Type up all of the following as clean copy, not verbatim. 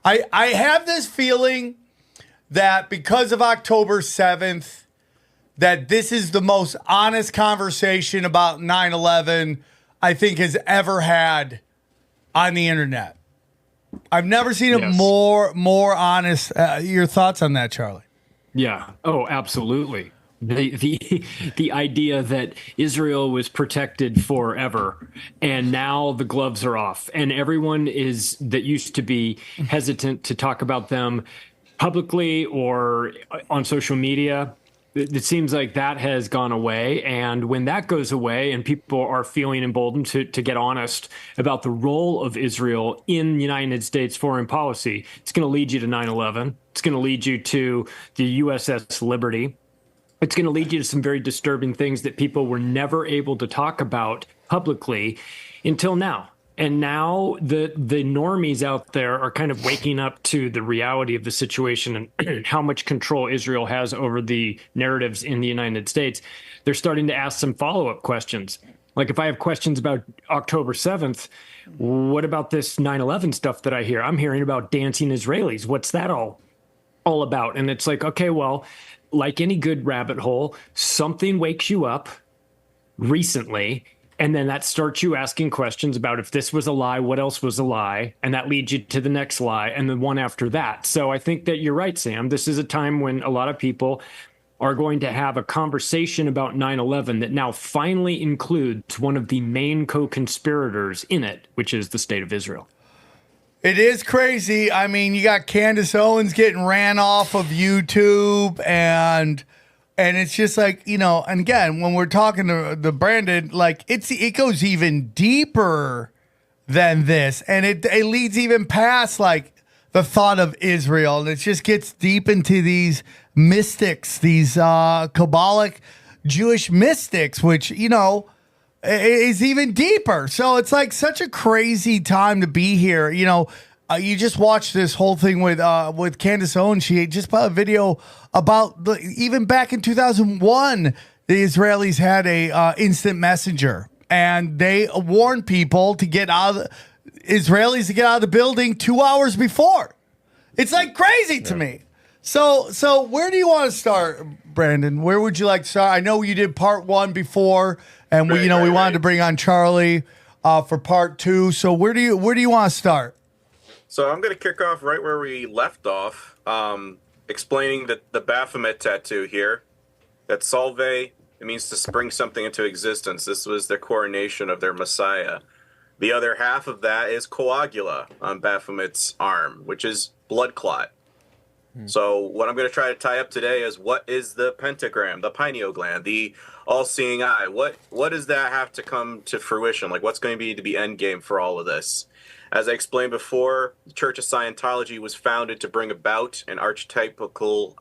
I have this feeling that because of October 7th, that this is the most honest conversation about 9/11 I think has ever had on the internet. I've never seen it more honest. Your thoughts on that, Charlie? Yeah. Oh, absolutely. The idea that Israel was protected forever and now the gloves are off and everyone that used to be hesitant to talk about them publicly or on social media, it seems like that has gone away. And when that goes away and people are feeling emboldened to get honest about the role of Israel in United States foreign policy, it's going to lead you to 9/11. It's going to lead you to the USS Liberty. It's going to lead you to some very disturbing things that people were never able to talk about publicly until now. And now the normies out there are kind of waking up to the reality of the situation and how much control Israel has over the narratives in the United States. They're starting to ask some follow-up questions. Like if I have questions about October 7th, what about this 9/11 stuff that I hear? I'm hearing about dancing Israelis. What's that all about? And it's like, okay, well, like any good rabbit hole, something wakes you up recently, and then that starts you asking questions about if this was a lie, what else was a lie? And that leads you to the next lie and the one after that. So I think that you're right, Sam. This is a time when a lot of people are going to have a conversation about 9/11 that now finally includes one of the main co-conspirators in it, which is the State of Israel. It is crazy. I mean, you got Candace Owens getting ran off of YouTube, and it's just like, you know, and again, when we're talking to the Brandon, like it goes even deeper than this, and it leads even past like the thought of Israel, and it just gets deep into these mystics, these Kabbalistic Jewish mystics, which, you know, is even deeper. So it's like such a crazy time to be here. You know, you just watched this whole thing with Candace Owens. She just put a video about even back in 2001, the Israelis had a instant messenger, and they warned people to get out of Israelis to get out of the building 2 hours before. It's like crazy to me. So where do you want to start, Brandon? Where would you like to start? I know you did part 1 before, and we wanted to bring on Charlie for part 2. So where do you want to start? So I'm going to kick off right where we left off, explaining that the Baphomet tattoo here, that Salve, it means to spring something into existence. This was their coronation of their Messiah. The other half of that is coagula on Baphomet's arm, which is blood clot. So what I'm going to try to tie up today is what is the pentagram, the pineal gland, the all-seeing eye? What does that have to come to fruition? Like, what's going to be the end game for all of this? As I explained before, the Church of Scientology was founded to bring about an archetypical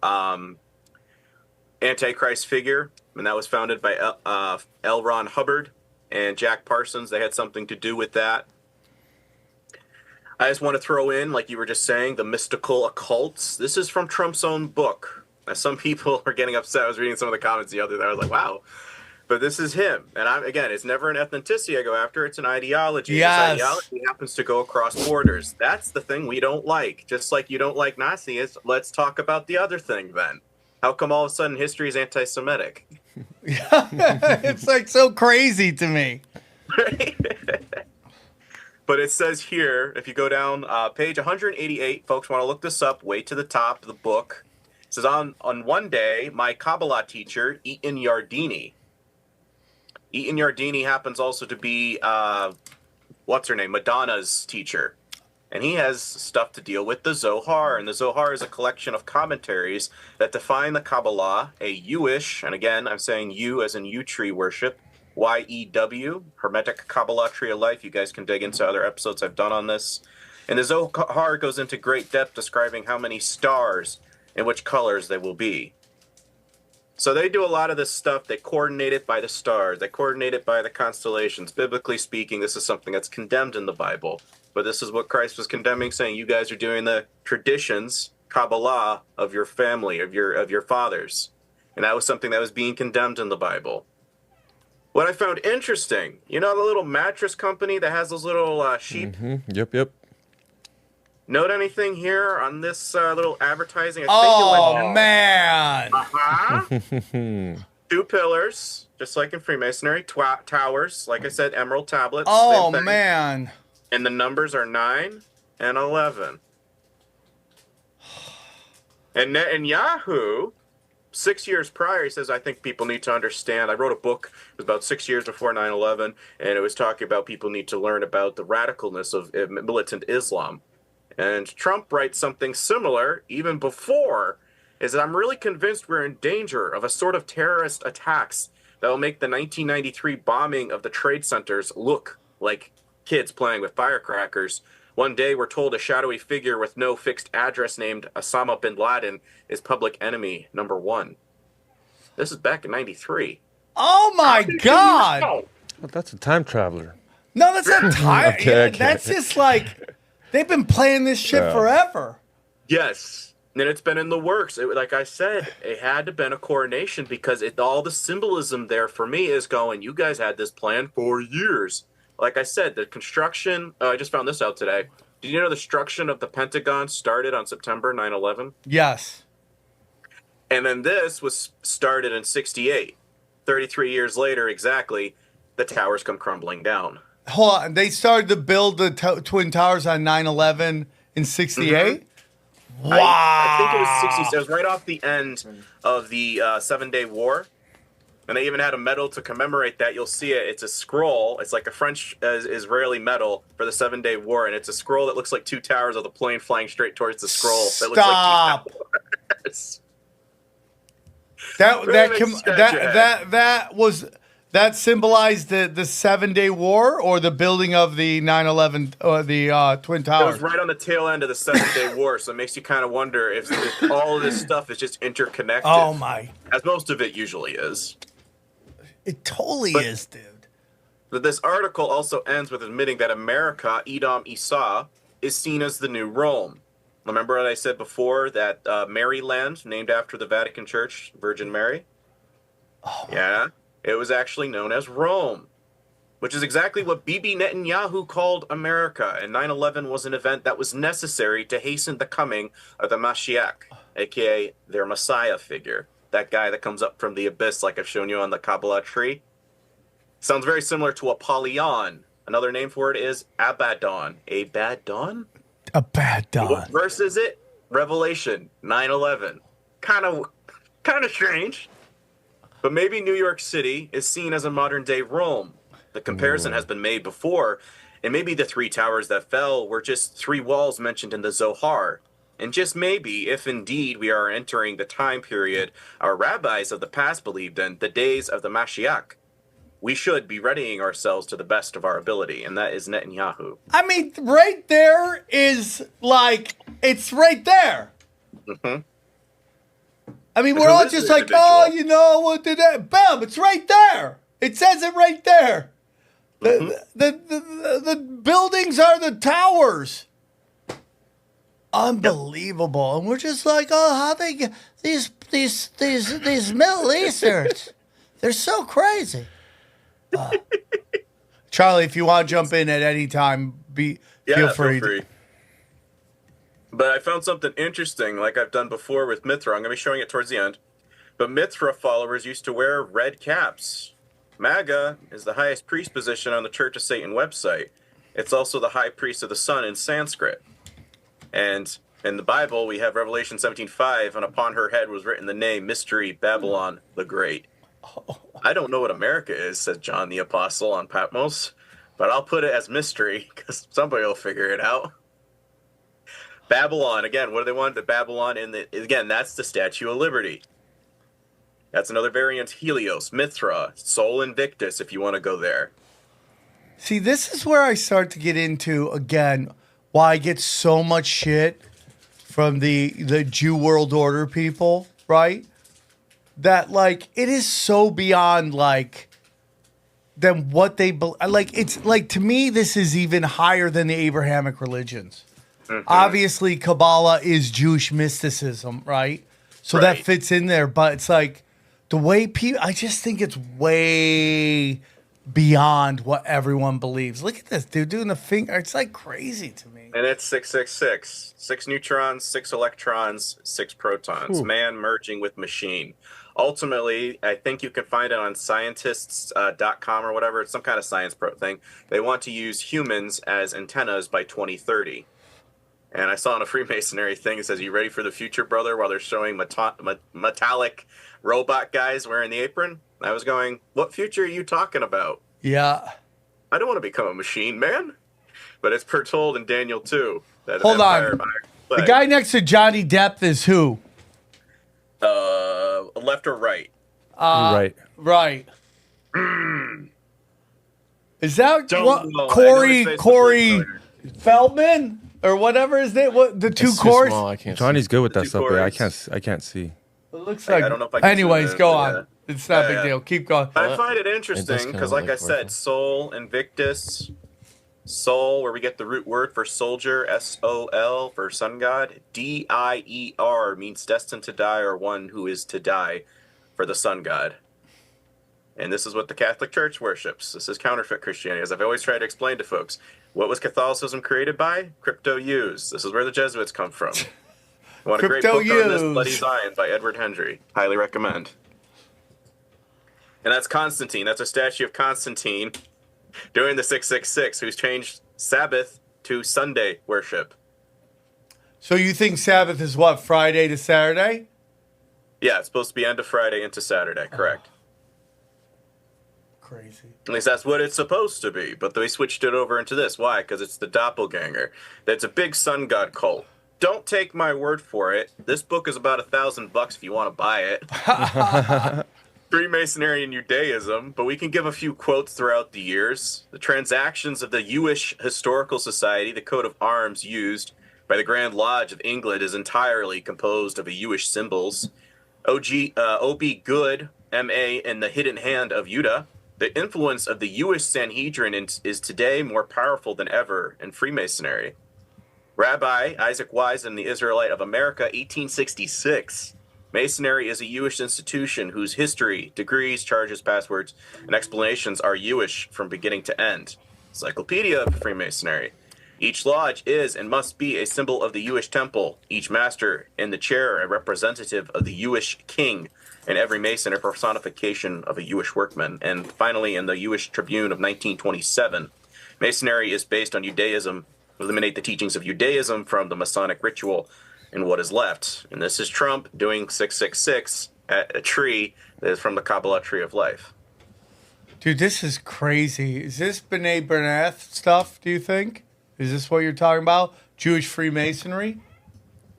Antichrist figure, and that was founded by L. Ron Hubbard and Jack Parsons. They had something to do with that. I just want to throw in, like you were just saying, the mystical occults. This is from Trump's own book. Now, some people are getting upset. I was reading some of the comments the other day. I was like, wow. But this is him. And again, it's never an ethnicity I go after. It's an ideology. Yes. This ideology happens to go across borders. That's the thing we don't like. Just like you don't like Nazis, let's talk about the other thing then. How come all of a sudden history is anti-Semitic? It's like so crazy to me. But it says here, if you go down page 188, folks want to look this up, way to the top of the book. It says, on one day, my Kabbalah teacher, Eaton Yardini happens also to be, what's her name, Madonna's teacher. And he has stuff to deal with the Zohar. And the Zohar is a collection of commentaries that define the Kabbalah, a Jewish, and again, I'm saying you as in yew tree worship, YEW, Hermetic Kabbalah Tree of Life. You guys can dig into other episodes I've done on this. And the Zohar goes into great depth describing how many stars and which colors they will be. So they do a lot of this stuff. They coordinate it by the stars. They coordinate it by the constellations. Biblically speaking, this is something that's condemned in the Bible. But this is what Christ was condemning, saying you guys are doing the traditions, Kabbalah, of your family, of your fathers. And that was something that was being condemned in the Bible. What I found interesting, you know the little mattress company that has those little sheep? Mm-hmm. Yep. Note anything here on this little advertising? Oh, man. Uh-huh. 2 pillars, just like in Freemasonry. Towers, like I said, emerald tablets. Oh, same thing. man. And the numbers are 9 and 11. And Netanyahu, 6 years prior, he says, I think people need to understand. I wrote a book, it was about 6 years before 9/11, and it was talking about people need to learn about the radicalness of militant Islam. And Trump writes something similar even before, is that I'm really convinced we're in danger of a sort of terrorist attacks that will make the 1993 bombing of the trade centers look like kids playing with firecrackers. One day we're told a shadowy figure with no fixed address named Osama bin Laden is public enemy number 1. This is back in 93. Oh, my God. Well, that's a time traveler. No, that's not time. Okay. That's just like, they've been playing this shit forever. Yes. And it's been in the works. Like I said, it had to have been a coronation because all the symbolism there for me is going, you guys had this plan for years. Like I said, the construction, I just found this out today. Did you know the construction of the Pentagon started on September 9/11? Yes. And then this was started in 68. 33 years later, exactly, the towers come crumbling down. Hold on. They started to build the Twin Towers on 9/11 in 68? Wow. I think it was 60. It was right off the end of the 7-Day War. And they even had a medal to commemorate that. You'll see it. It's a scroll. It's like a French Israeli medal for the 7-Day War. And it's a scroll that looks like 2 towers with a plane flying straight towards the scroll. That looks like 2 towers. That symbolized the 7-Day War or the building of the 9/11 or the Twin Towers. It was right on the tail end of the 7-Day War, so it makes you kind of wonder if all of this stuff is just interconnected. Oh my! As most of it usually is. It totally is, dude. But this article also ends with admitting that America, Edom Esau, is seen as the new Rome. Remember what I said before, that Maryland, named after the Vatican Church, Virgin Mary? Oh, yeah. It was actually known as Rome, which is exactly what Bibi Netanyahu called America. And 9/11 was an event that was necessary to hasten the coming of the Mashiach, a.k.a. their Messiah figure. That guy that comes up from the abyss like I've shown you on the Kabbalah tree. Sounds very similar to Apollyon. Another name for it is Abaddon. Abaddon? Abaddon. What verse is it? Revelation 9/11. Kind of strange. But maybe New York City is seen as a modern-day Rome. The comparison has been made before, and maybe the 3 towers that fell were just 3 walls mentioned in the Zohar. And just maybe, if indeed we are entering the time period our rabbis of the past believed in, the days of the Mashiach, we should be readying ourselves to the best of our ability, and that is Netanyahu. I mean, right there is like, it's right there. Mm-hmm. I mean, we're all just like, oh, you know, what did that? Bam, it's right there. It says it right there. The buildings are the towers. Unbelievable. And we're just like, oh, how they get these Middle Easterns. They're so crazy. Charlie, if you want to jump in at any time, feel free. But I found something interesting, like I've done before with Mithra. I'm going to be showing it towards the end. But Mithra followers used to wear red caps. MAGA is the highest priest position on the Church of Satan website. It's also the high priest of the sun in Sanskrit. And in the Bible, we have Revelation 17:5, and upon her head was written the name Mystery Babylon the Great. I don't know what America is, said John the Apostle on Patmos, but I'll put it as mystery because somebody will figure it out. Babylon, again, what do they want? The Babylon, again, that's the Statue of Liberty. That's another variant, Helios, Mithra, Sol Invictus, if you want to go there. See, this is where I start to get into, again, why I get so much shit from the Jew World Order people, right? That, like, it is so beyond, like, than what they like. It's like, to me, this is even higher than the Abrahamic religions. Mm-hmm. Obviously, Kabbalah is Jewish mysticism, right? So that fits in there. But it's like the way people, I just think it's way beyond what everyone believes. Look at this dude doing the finger. It's like crazy to me. And it's 666. 6 neutrons, 6 electrons, 6 protons. Ooh. Man merging with machine. Ultimately, I think you can find it on scientists.com or whatever. It's some kind of science pro thing. They want to use humans as antennas by 2030. And I saw in a Freemasonry thing, it says, "You ready for the future, brother?" While they're showing metallic robot guys wearing the apron. I was going, what future are you talking about? Yeah. I don't want to become a machine, man. But it's foretold in Daniel 2. That Hold on. The guy next to Johnny Depp is who? Left or right? Right. Right. Is that Don't know. I know his face Corey looks familiar. Feldman or whatever his name? What the two It's too cores? small, I can't Johnny's see. good with The that two stuff, but chords. I can't see. It looks I like. don't know if I can Anyways, zoom go in, on. yeah. It's not a big Yeah. deal. Keep going. I find it It interesting does because, kinda like I look said, working. Sol, Invictus, Sol, where we get the root word for soldier, SOL, for sun god. DIER means destined to die or one who is to die for the sun god. And this is what the Catholic Church worships. This is counterfeit Christianity. As I've always tried to explain to folks, what was Catholicism created by? Crypto Use. This is where the Jesuits come from. I want a great book on this, Bloody Zion, by Edward Hendry. Highly recommend. And that's Constantine. That's a statue of Constantine doing the 666, who's changed Sabbath to Sunday worship. So you think Sabbath is what, Friday to Saturday? Yeah, it's supposed to be end of Friday into Saturday, correct. Crazy. At least that's what it's supposed to be. But they switched it over into this. Why? Because it's the doppelganger. That's a big sun god cult. Don't take my word for it. This book is about $1,000 if you want to buy it. Freemasonry and Judaism, but we can give a few quotes throughout the years. The transactions of the Jewish Historical Society, the coat of arms used by the Grand Lodge of England, is entirely composed of Jewish symbols. O.B. Good, M.A., and the Hidden Hand of Judah. The influence of the Jewish Sanhedrin is today more powerful than ever in Freemasonry. Rabbi Isaac Wise and the Israelite of America, 1866. Masonry is a Jewish institution whose history, degrees, charges, passwords, and explanations are Jewish from beginning to end. Encyclopedia of Freemasonry. Each lodge is and must be a symbol of the Jewish temple. Each master in the chair a representative of the Jewish king, and every Mason a personification of a Jewish workman. And finally, in the Jewish Tribune of 1927, Masonry is based on Judaism. Eliminate the teachings of Judaism from the Masonic ritual and what is left. And this is Trump doing 666 at a tree that is from the Kabbalah tree of life. Dude, this is crazy. Is this B'nai B'rith stuff, do you think? Is this what you're talking about? Jewish Freemasonry?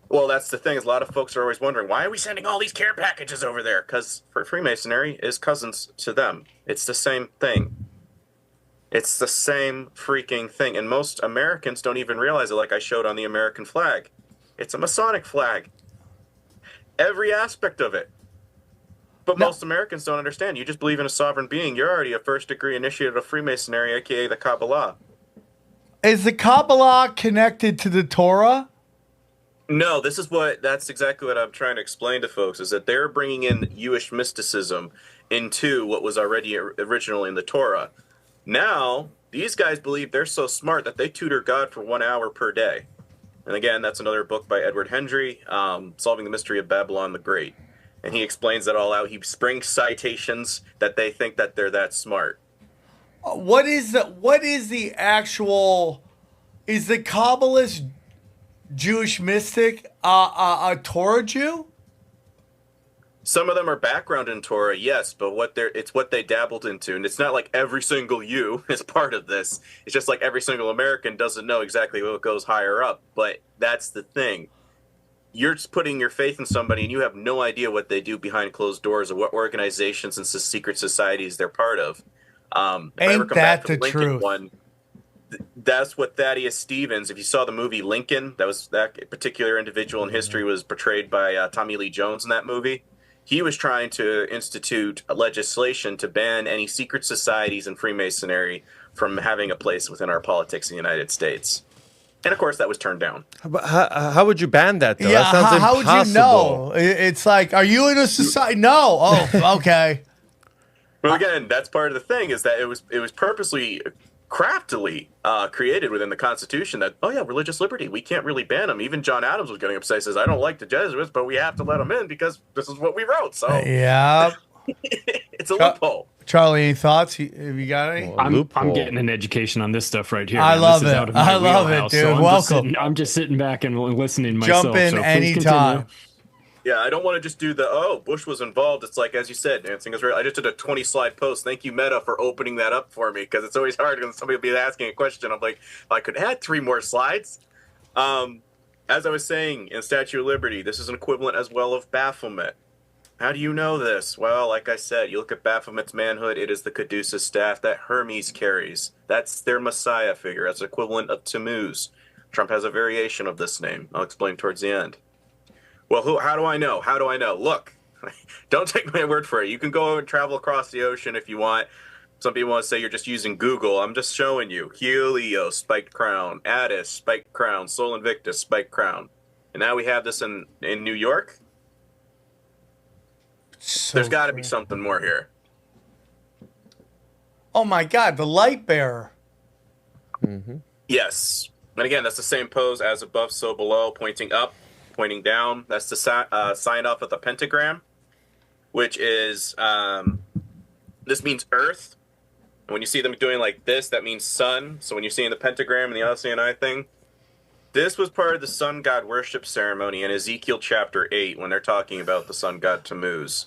Well, that's the thing. Is a lot of folks are always wondering, why are we sending all these care packages over there? Because Freemasonry is cousins to them. It's the same thing. It's the same freaking thing. And most Americans don't even realize it, like I showed on the American flag. It's a Masonic flag. Every aspect of it. But No. most Americans don't understand. You just believe in a sovereign being. You're already a first-degree initiate of Freemasonry, a.k.a. the Kabbalah. Is the Kabbalah connected to the Torah? No, that's exactly what I'm trying to explain to folks, is that they're bringing in Jewish mysticism into what was already originally in the Torah. Now, these guys believe they're so smart that they tutor God for 1 hour per day. And again, that's another book by Edward Hendry, Solving the Mystery of Babylon the Great. And he explains it all out. He springs citations that they think that they're that smart. What is the actual? Is the Kabbalist Jewish mystic a Torah Jew? Some of them are background in Torah, yes, but it's what they dabbled into. And it's not like every single Jew is part of this. It's just like every single American doesn't know exactly what goes higher up. But that's the thing. You're just putting your faith in somebody and you have no idea what they do behind closed doors or what organizations and secret societies they're part of. If I ever Ain't come back that to the Lincoln truth? one, that's what Thaddeus Stevens, if you saw the movie Lincoln, that particular individual in history was portrayed by Tommy Lee Jones in that movie. He was trying to institute a legislation to ban any secret societies and Freemasonry from having a place within our politics in the United States. And of course, that was turned down. But how would you ban that, though? Yeah, That sounds how would you impossible. know? It's like, are you in a society? No. Oh, okay. Well, again, that's part of the thing, is that it was purposely, craftily created within the Constitution that, oh yeah, religious liberty, we can't really ban them. Even John Adams was getting upset. He says, I don't like the Jesuits, but we have to let them in because this is what we wrote. So Yeah. it's a loophole. Charlie, any thoughts? Have you got any? I'm getting an education on this stuff right here. I man. love this is it. out of my I love it, wheelhouse, dude. so Welcome. I'm just sitting back and listening myself. Jump in so please anytime. continue. Yeah, I don't want to just do Bush was involved. It's like, as you said, dancing is real. I just did a 20-slide post. Thank you, Meta, for opening that up for me, because it's always hard when somebody will be asking a question. I'm like, I could add 3 more slides. As I was saying, in Statue of Liberty, this is an equivalent as well of Baphomet. How do you know this? Well, like I said, you look at Baphomet's manhood, it is the Caduceus staff that Hermes carries. That's their messiah figure. That's equivalent of Tammuz. Trump has a variation of this name. I'll explain towards the end. Well, how do I know? How do I know? Look, don't take my word for it. You can go and travel across the ocean if you want. Some people want to say you're just using Google. I'm just showing you. Helios, spiked crown. Attis, spiked crown. Sol Invictus, spiked crown. And now we have this in New York. So There's got to be something more here. Oh my God, the light bearer. Yes. And again, that's the same pose as above, so below, pointing up, pointing down. That's the sign off of the pentagram, which is, this means earth. And when you see them doing like this, that means sun. So when you're seeing the pentagram and the LCNI thing, this was part of the sun god worship ceremony in Ezekiel chapter 8 when they're talking about the sun god Tammuz.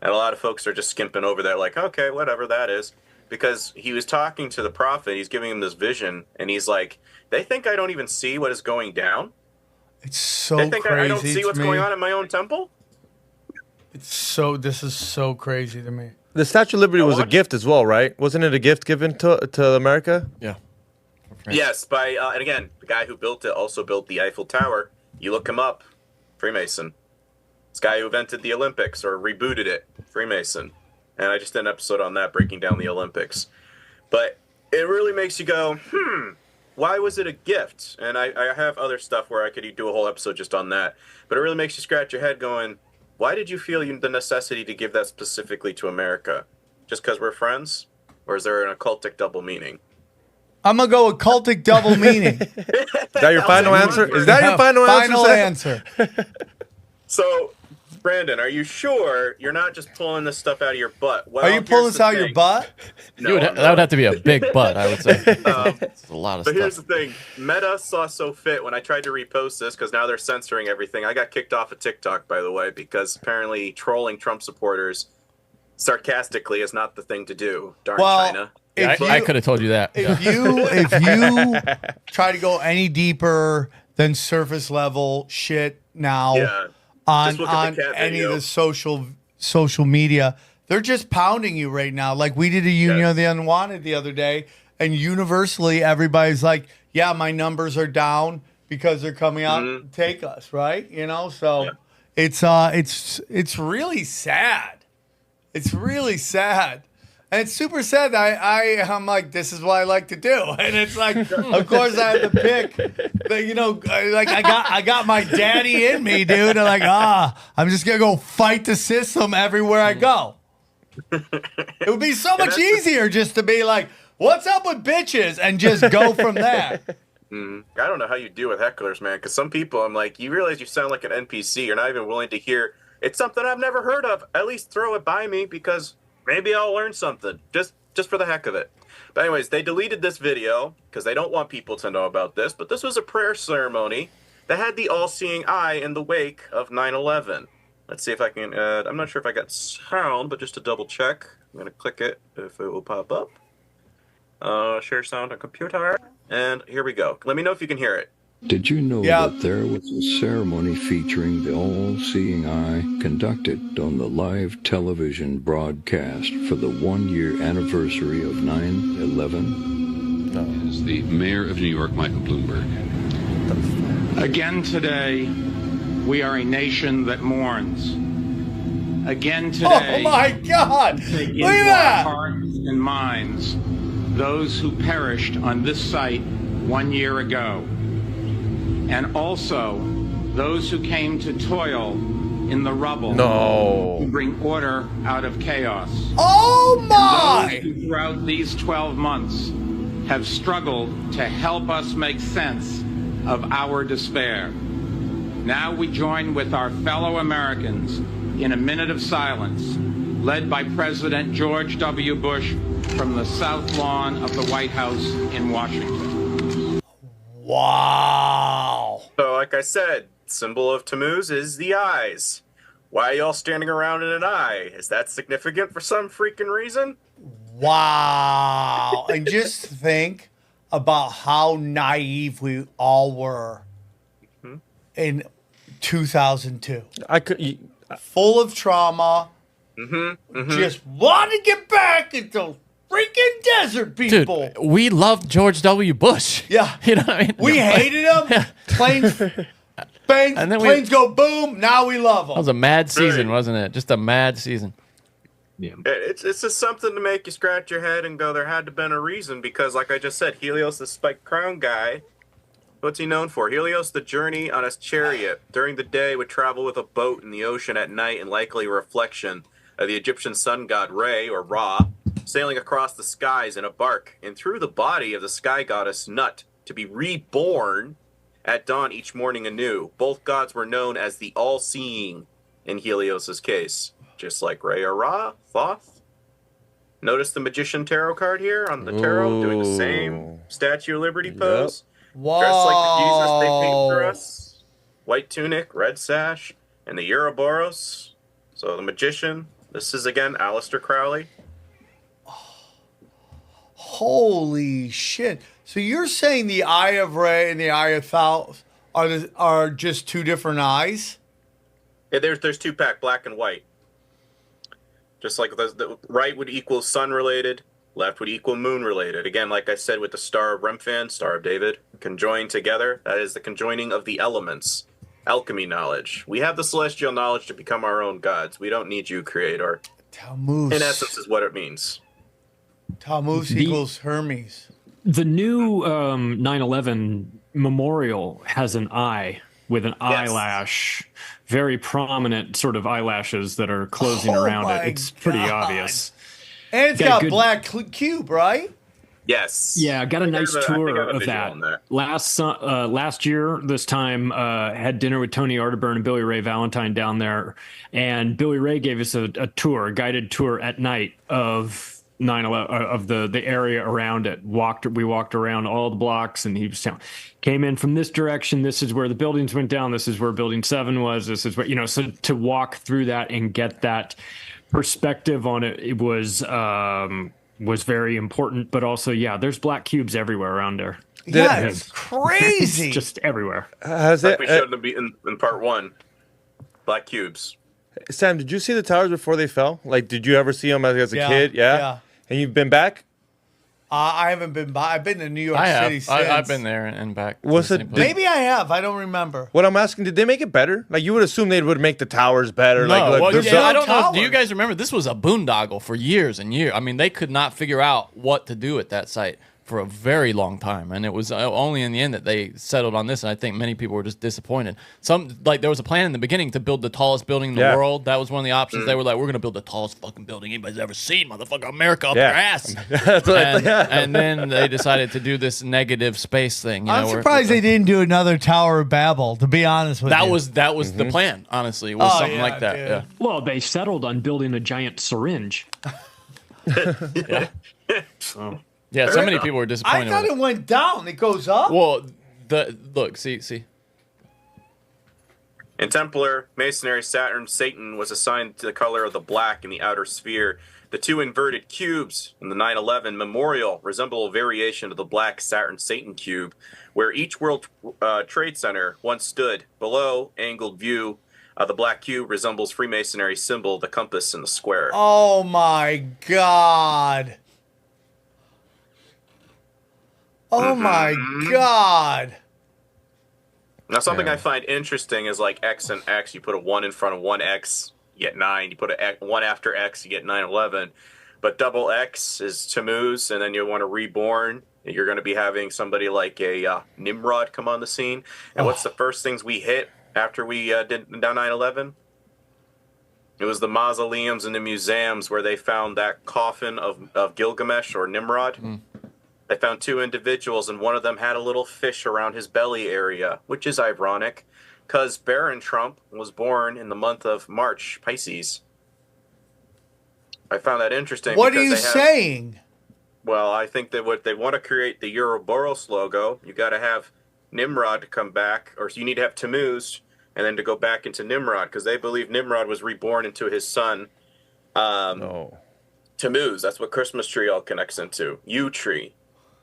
And a lot of folks are just skimping over that like, okay, whatever that is. Because he was talking to the prophet, he's giving him this vision, and he's like, they think I don't even see what is going down? It's so They think crazy. I don't see what's going on in my own temple? This is so crazy to me. The Statue of Liberty was a gift as well, right? Wasn't it a gift given to America? Yeah. Yes, by and again, the guy who built it also built the Eiffel Tower. You look him up, Freemason. This guy who invented the Olympics or rebooted it, Freemason. And I just did an episode on that, breaking down the Olympics. But it really makes you go, why was it a gift? And I have other stuff where I could do a whole episode just on that. But it really makes you scratch your head going, why did you feel the necessity to give that specifically to America? Just because we're friends? Or is there an occultic double meaning? I'm going to go occultic double meaning. Is that your final answer? Is that your final answer? So, Brandon, are you sure you're not just pulling this stuff out of your butt? Well, are you pulling this out of your butt? No, that would have to be a big butt, I would say. It's a lot of But stuff. here's the thing. Meta saw so fit when I tried to repost this, because now they're censoring everything. I got kicked off of TikTok, by the way, because apparently trolling Trump supporters sarcastically is not the thing to do. Darn China. I could have told you that. If you try to go any deeper than surface level shit now on any of the social media, they're just pounding you right now. Like we did a Union of the Unwanted the other day, and universally everybody's like, yeah, my numbers are down because they're coming out to take us, right? You know, so it's really sad. It's really sad. And it's super sad that I'm like, this is what I like to do. And it's like, of course I have to pick, like I got my daddy in me, dude. And like, I'm just going to go fight the system everywhere I go. It would be so much easier just to be like, what's up with bitches? And just go from there. I don't know how you deal with hecklers, man. Because some people, I'm like, you realize you sound like an NPC. You're not even willing to hear, it's something I've never heard of. At least throw it by me because maybe I'll learn something just for the heck of it. But anyways, they deleted this video because they don't want people to know about this. But this was a prayer ceremony that had the all-seeing eye in the wake of 9/11. Let's see if I can. I'm not sure if I got sound, but just to double check, I'm gonna click it if it will pop up. Share sound on computer, and here we go. Let me know if you can hear it. Did you know that there was a ceremony featuring the all-seeing eye conducted on the live television broadcast for the 1-year anniversary of 9/11? Is the mayor of New York, Michael Bloomberg. Again today, we are a nation that mourns. Again today, oh my God! take Look into at that! our hearts and minds those who perished on this site 1 year ago. And also those who came to toil in the rubble to No. bring order out of chaos. Oh my! Those who throughout these 12 months have struggled to help us make sense of our despair. Now we join with our fellow Americans in a minute of silence, led by President George W. Bush from the South Lawn of the White House in Washington. Wow. So, like I said, symbol of Tammuz is the eyes. Why are y'all standing around in an eye? Is that significant for some freaking reason? Wow. And just think about how naive we all were in 2002. I could. Full of trauma. Just want to get back at those freaking desert Dude, people. we loved George W. Bush. Yeah. You know what I mean? We hated him. Planes, And then planes go boom. Now we love That was them. a mad season, Right. wasn't it? Just a mad season. It's just something to make you scratch your head and go, there had to have been a reason, because like I just said, Helios, the spiked crown guy, what's he known for? Helios, the journey on his chariot. During the day would travel with a boat in the ocean at night, and likely a reflection of the Egyptian sun god Re, or Ra, sailing across the skies in a bark, and through the body of the sky goddess Nut, to be reborn at dawn each morning anew. Both gods were known as the all-seeing in Helios's case, just like Re or Ra, Thoth. Notice the Magician Tarot card here on the tarot, doing the same Ooh. Statue of Liberty pose. Wow. Dressed like the Jesus they paint for us. White tunic, red sash, and the Ouroboros. So the Magician. This is, again, Aleister Crowley. Holy shit. So you're saying the Eye of Re and the Eye of Thoth are just two different eyes? Yeah, there's two pack, black and white. Just like the right would equal sun related, left would equal moon related. Again, like I said with the Star of Remphan, Star of David, conjoined together. That is the conjoining of the elements. Alchemy knowledge. We have the celestial knowledge to become our own gods. We don't need you, Creator. Tammuz. In essence, is what it means. Tammuz equals Hermes. The new 9/11 memorial has an eye with an eyelash, very prominent sort of eyelashes that are closing Oh around my it. It's pretty God. obvious. And it's Got a got good- black cube, right? Yes. Yeah, I got a nice I think I tour have a of visual that. on that. Last year, this time, had dinner with Tony Arterburn and Billy Ray Valentine down there, and Billy Ray gave us a tour, a guided tour at night of 9/11, of the area around it. We walked around all the blocks, and he was telling, came in from this direction. This is where the buildings went down. This is where Building 7 was. This is where, so to walk through that and get that perspective on it, it was very important, but also, yeah, there's black cubes everywhere around there. Yeah, it's crazy. It's just everywhere. Has Like it, we showed them in part one. Black cubes. Sam, did you see the towers before they fell? Like, did you ever see them as a Yeah, kid? Yeah? yeah. And you've been back? I haven't been by. I've been to New York I City have. since. I've been there and back. to Was the it- same place. Maybe I have. I don't remember. What I'm asking, did they make it better? Like, you would assume they would make the towers better. No, like well, there's yeah, no I don't know. Do you towers. guys remember? This was a boondoggle for years and years. I mean, they could not figure out what to do at that site for a very long time, and it was only in the end that they settled on this. And I think many people were just disappointed. There was a plan in the beginning to build the tallest building in the Yeah. world. That was one of the options. They were like, "We're going to build the tallest fucking building anybody's ever seen, motherfucker, America up Yeah. your ass." That's what I thought. and then they decided to do this negative space thing. I'm surprised they didn't do another Tower of Babel, to be honest with you. That was the plan. Honestly, it was Oh, something yeah, like that. dude. Yeah. Well, they settled on building a giant syringe. So, Yeah, so many people were I disappointed. thought with it went down. It goes up. Well, see. In Templar Masonry, Satan was assigned to the color of the black in the outer sphere. The two inverted cubes in the 9/11 memorial resemble a variation of the black Saturn-Satan cube, where each World Trade Center once stood. Below, angled view of the black cube resembles Freemasonry symbol, the compass in the square. Oh my God. Oh my God. Now, something I find interesting is like X and X. You put a 1 in front of 1X, you get 9. You put a 1 after X, you get 9/11. But double X is Tammuz, and then you want to reborn. You're going to be having somebody like a Nimrod come on the scene. And what's the first things we hit after we did down 9/11? It was the mausoleums and the museums where they found that coffin of Gilgamesh or Nimrod. They found 2 individuals, and one of them had a little fish around his belly area, which is ironic, because Baron Trump was born in the month of March, Pisces. I found that interesting. What are you saying? Well, I think that what they want to create the Ouroboros logo, you got to have Nimrod to come back, or you need to have Tammuz, and then to go back into Nimrod, because they believe Nimrod was reborn into his son, Tammuz. That's what Christmas tree all connects into. U tree,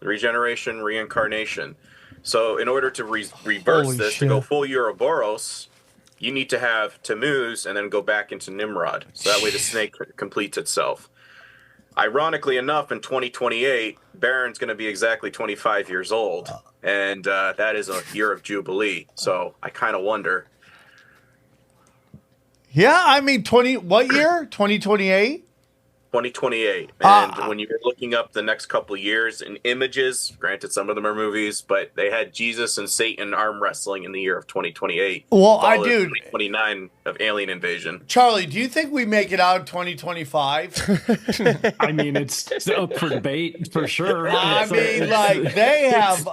regeneration, reincarnation. So in order to reverse this, to go full Ouroboros, you need to have Tammuz and then go back into Nimrod. So that way the snake completes itself. Ironically enough, in 2028, Baron's going to be exactly 25 years old. And that is a year of Jubilee. So I kind of wonder. Yeah, I mean, what year? 2028? 2028. And when you're looking up the next couple of years in images, granted some of them are movies, but they had Jesus and Satan arm wrestling in the year of 2028. Well, I do. 2029 of alien invasion. Charlie, do you think we make it out in 2025? I mean, it's up for debate for sure. I mean, like they have.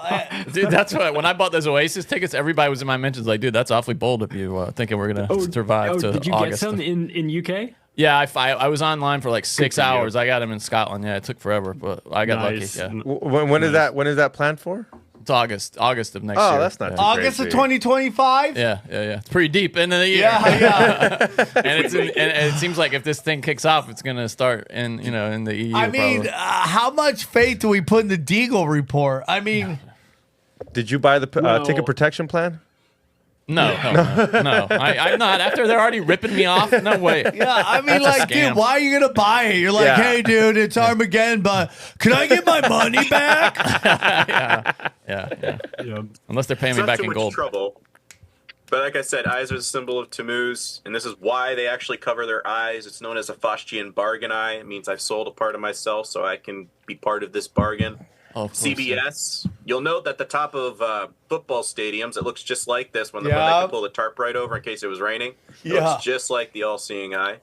Dude, that's what when I bought those Oasis tickets, everybody was in my mentions like, dude, that's awfully bold of you thinking we're gonna survive to did you August. get some in UK? Yeah, I was online for like 6 hours. I got him in Scotland. Yeah, it took forever, but I got lucky. Yeah. When is that? When is that planned for? It's August of next year. Oh, that's not too August crazy. of 2025. Yeah. It's pretty deep into the year. Yeah. and it seems like if this thing kicks off, it's gonna start in the EU. I mean, how much faith do we put in the Deagle report? I mean, Did you buy the ticket protection plan? No. I'm not. After they're already ripping me off, no way. yeah, I mean, That's a like, scam. dude, why are you gonna buy it? You're like, hey, dude, it's Armageddon, but can I get my money back? Yeah. Unless they're paying It's me not back too in much gold. trouble. But like I said, eyes are the symbol of Tammuz, and this is why they actually cover their eyes. It's known as a Faustian bargain eye. It means I've sold a part of myself so I can be part of this bargain. Oh, of course, CBS. You'll note that the top of football stadiums, it looks just like this when they could pull the tarp right over in case it was raining. It looks just like the all-seeing eye.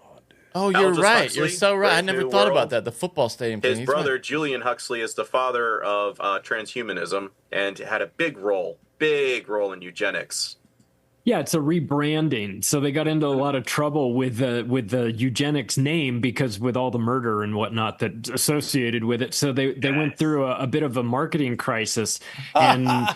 Oh, you're Aldous right. Huxley, You're so right. I Brave never New thought World. about that. The football stadium thing. His He's brother, right. Julian Huxley, is the father of transhumanism and had a big role in eugenics. Yeah, it's a rebranding. So they got into a lot of trouble with the eugenics name because with all the murder and whatnot that's associated with it. So they went through a bit of a marketing crisis, and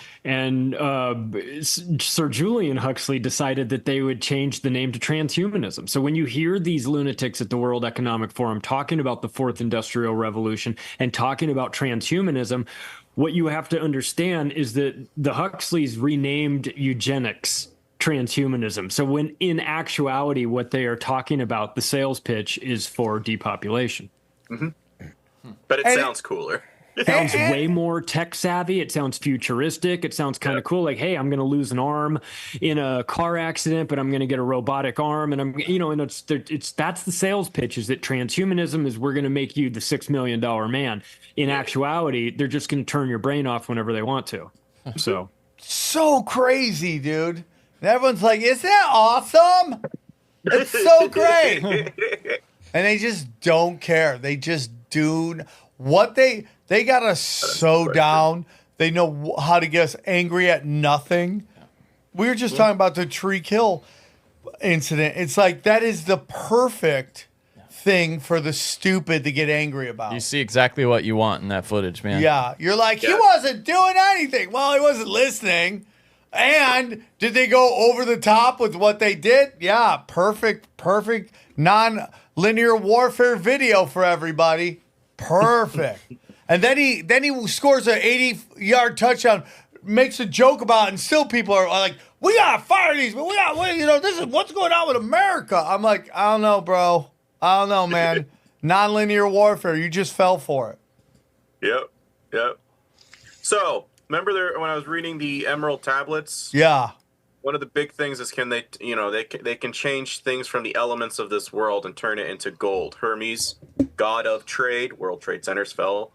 Sir Julian Huxley decided that they would change the name to transhumanism. So when you hear these lunatics at the World Economic Forum talking about the Fourth Industrial Revolution and talking about transhumanism, what you have to understand is that the Huxleys renamed eugenics transhumanism. So when in actuality, what they are talking about, the sales pitch is for depopulation. But it sounds cooler. It sounds way more tech savvy. It sounds futuristic. It sounds kind of cool. Like, hey, I'm going to lose an arm in a car accident, but I'm going to get a robotic arm. And and that's the sales pitch, is that transhumanism is we're going to make you the $6 million man. In actuality, they're just going to turn your brain off whenever they want to. So crazy, dude. And everyone's like, isn't that awesome? It's so great. And they just don't care. They just do what they got us so down. They know how to get us angry at nothing. We were just talking about the tree kill incident. It's like that is the perfect thing for the stupid to get angry about. You see exactly what you want in that footage, man. Yeah. You're like, he wasn't doing anything. Well, he wasn't listening. And did they go over the top with what they did? Yeah, perfect non-linear warfare video for everybody. Perfect. And then he scores an 80-yard touchdown, makes a joke about it, and still people are like, we gotta fire these, but this is what's going on with America. I'm like, I don't know, bro. I don't know, man. Non-linear warfare. You just fell for it. Yep. So, remember when I was reading the Emerald Tablets? Yeah. One of the big things is can they can change things from the elements of this world and turn it into gold. Hermes, god of trade. World Trade Centers fell.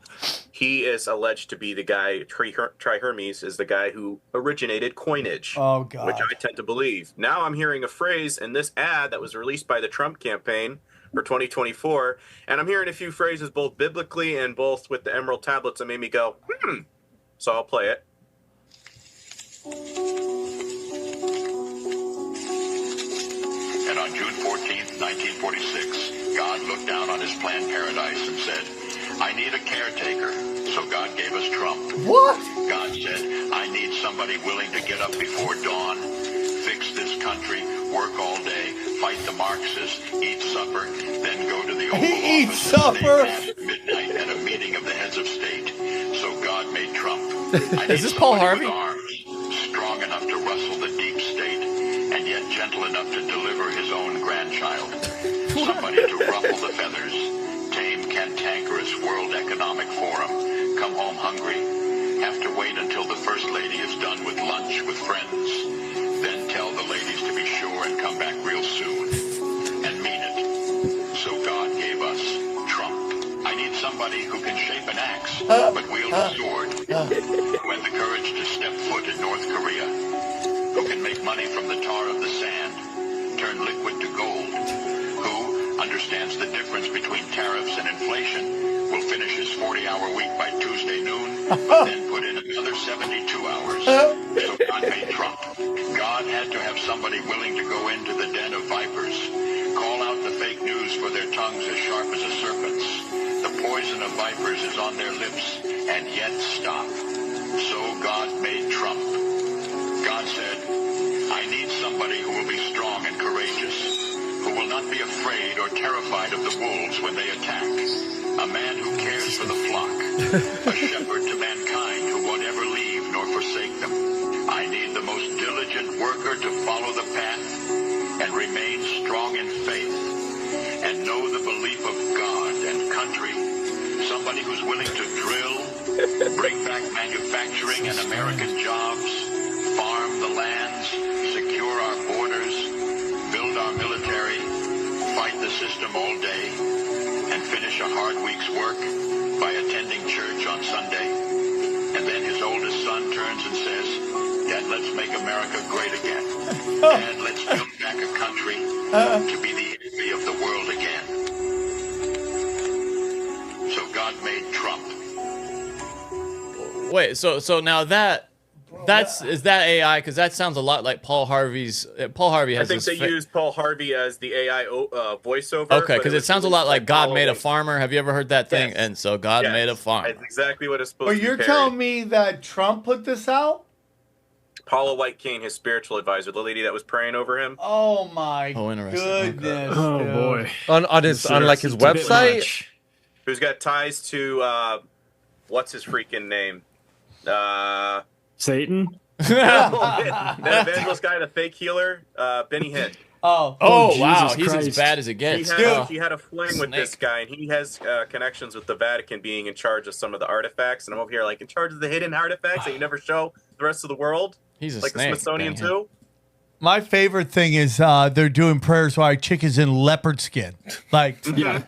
He is alleged to be the guy, Hermes is the guy who originated coinage. Oh, God. Which I tend to believe. Now I'm hearing a phrase in this ad that was released by the Trump campaign for 2024, and I'm hearing a few phrases both biblically and both with the Emerald Tablets that made me go, So I'll play it. And on June 14th, 1946, God looked down on his planned paradise and said, I need a caretaker. So God gave us Trump. What? God said, I need somebody willing to get up before dawn, fix this country, work all day, fight the Marxists, eat supper, then go to the Oval Office and stay past midnight at a meeting of the heads of state. So God made Trump. Is this Paul Harvey? With arms, strong enough to rustle the deep state, and yet gentle enough to deliver his own grandchild. Somebody to ruffle the feathers, tame cantankerous World Economic Forum, come home hungry, have to wait until the First Lady is done with lunch with friends, then tell the ladies to be sure and come back real soon, and mean it. So God gave us Trump. I need somebody who can shape an axe, but wield a sword, who had the courage to step foot in North Korea, who can make money from the tar of the sand, turn liquid to gold, who understands the difference between tariffs and inflation, will finish his 40-hour week by Tuesday noon, but then put in another 72 hours. So God made Trump. God had to have somebody willing to go into the den of vipers, call out the fake news for their tongues as sharp as a serpent's. The poison of vipers is on their lips, and yet stop. So God made Trump. God said, I need somebody who will be strong and courageous, who will not be afraid or terrified of the wolves when they attack. A man who cares for the flock. A shepherd to mankind who won't ever leave nor forsake them. I need the most diligent worker to follow the path and remain strong in faith and know the belief of God and country. Somebody who's willing to drill, bring back manufacturing and American jobs, farm the lands, secure our borders, build our military, fight the system all day, and finish a hard week's work by attending church on Sunday. And then his oldest son turns and says, Dad, let's make America great again. Dad, let's build back a country to be the envy of the world again. So God made Trump. Wait, so now is that AI? Because that sounds a lot like Paul Harvey's. Paul Harvey has. I think they used Paul Harvey as the AI voiceover. Okay, because it sounds a lot like God made a farmer. Have you ever heard that thing? Yes. And so God made a farm. That's exactly what it's supposed But to be. you're telling me that Trump put this out? Paula White Kane, his spiritual advisor, the lady that was praying over him. Oh my interesting. goodness! Oh dude. boy. On his on like his website. Who's got ties to what's his freaking name? Satan? That evangelist guy, the fake healer, Benny Hinn. Oh wow, Jesus he's Christ. as bad as it gets. He had a fling with this guy, and he has connections with the Vatican being in charge of some of the artifacts. And I'm over here like in charge of the hidden artifacts that you never show the rest of the world. He's a like snake, the Smithsonian Benny too. My favorite thing is they're doing prayers while chicken's in leopard skin. Like, Yeah.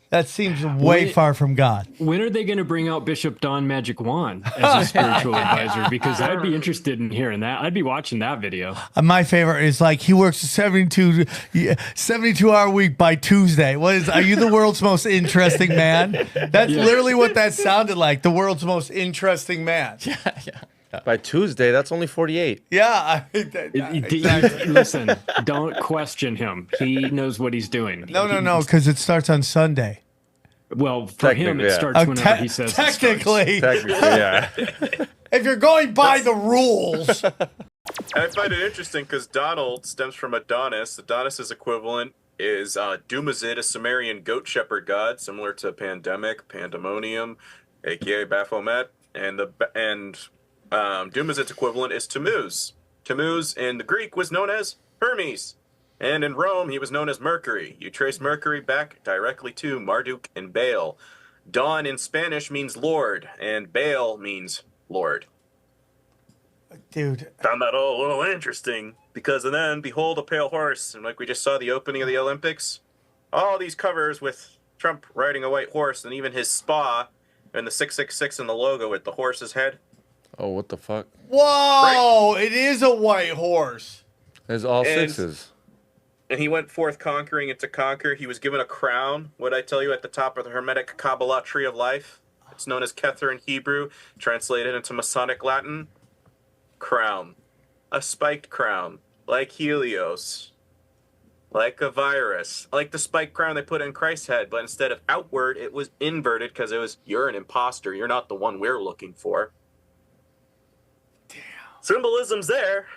that seems way far from God. When are they going to bring out Bishop Don Magic Wand as a spiritual advisor? Because I'd be interested in hearing that. I'd be watching that video. My favorite is like he works a 72-hour week by Tuesday. Are you the world's most interesting man? That's literally what that sounded like. The world's most interesting man. Yeah. By Tuesday, that's only 48. Yeah. Listen, don't question him. He knows what he's doing. No, because it starts on Sunday. Well, for him, it starts whenever he says technically. Yeah. If you're going by the rules. I find it interesting because Donald stems from Adonis. Adonis's equivalent is Dumazid, a Sumerian goat shepherd god, similar to Pandemonium, aka Baphomet, and Dumazid's equivalent is Tammuz. Tammuz in the Greek was known as Hermes, and in Rome he was known as Mercury. You trace Mercury back directly to Marduk and Baal. Dawn in Spanish means Lord, and Baal means Lord. Dude. Found that all a little interesting, because then, behold a pale horse, and like we just saw the opening of the Olympics, all these covers with Trump riding a white horse, and even his spa and the 666 in the logo with the horse's head. Oh, what the fuck? Whoa! Right? It is a white horse. There's all sixes. And he went forth conquering and to conquer. He was given a crown, what I tell you, at the top of the Hermetic Kabbalah tree of life. It's known as Kether in Hebrew, translated into Masonic Latin. Crown. A spiked crown, like Helios, like a virus, like the spiked crown they put in Christ's head, but instead of outward, it was inverted because it was, you're an imposter. You're not the one we're looking for. Damn. Symbolism's there.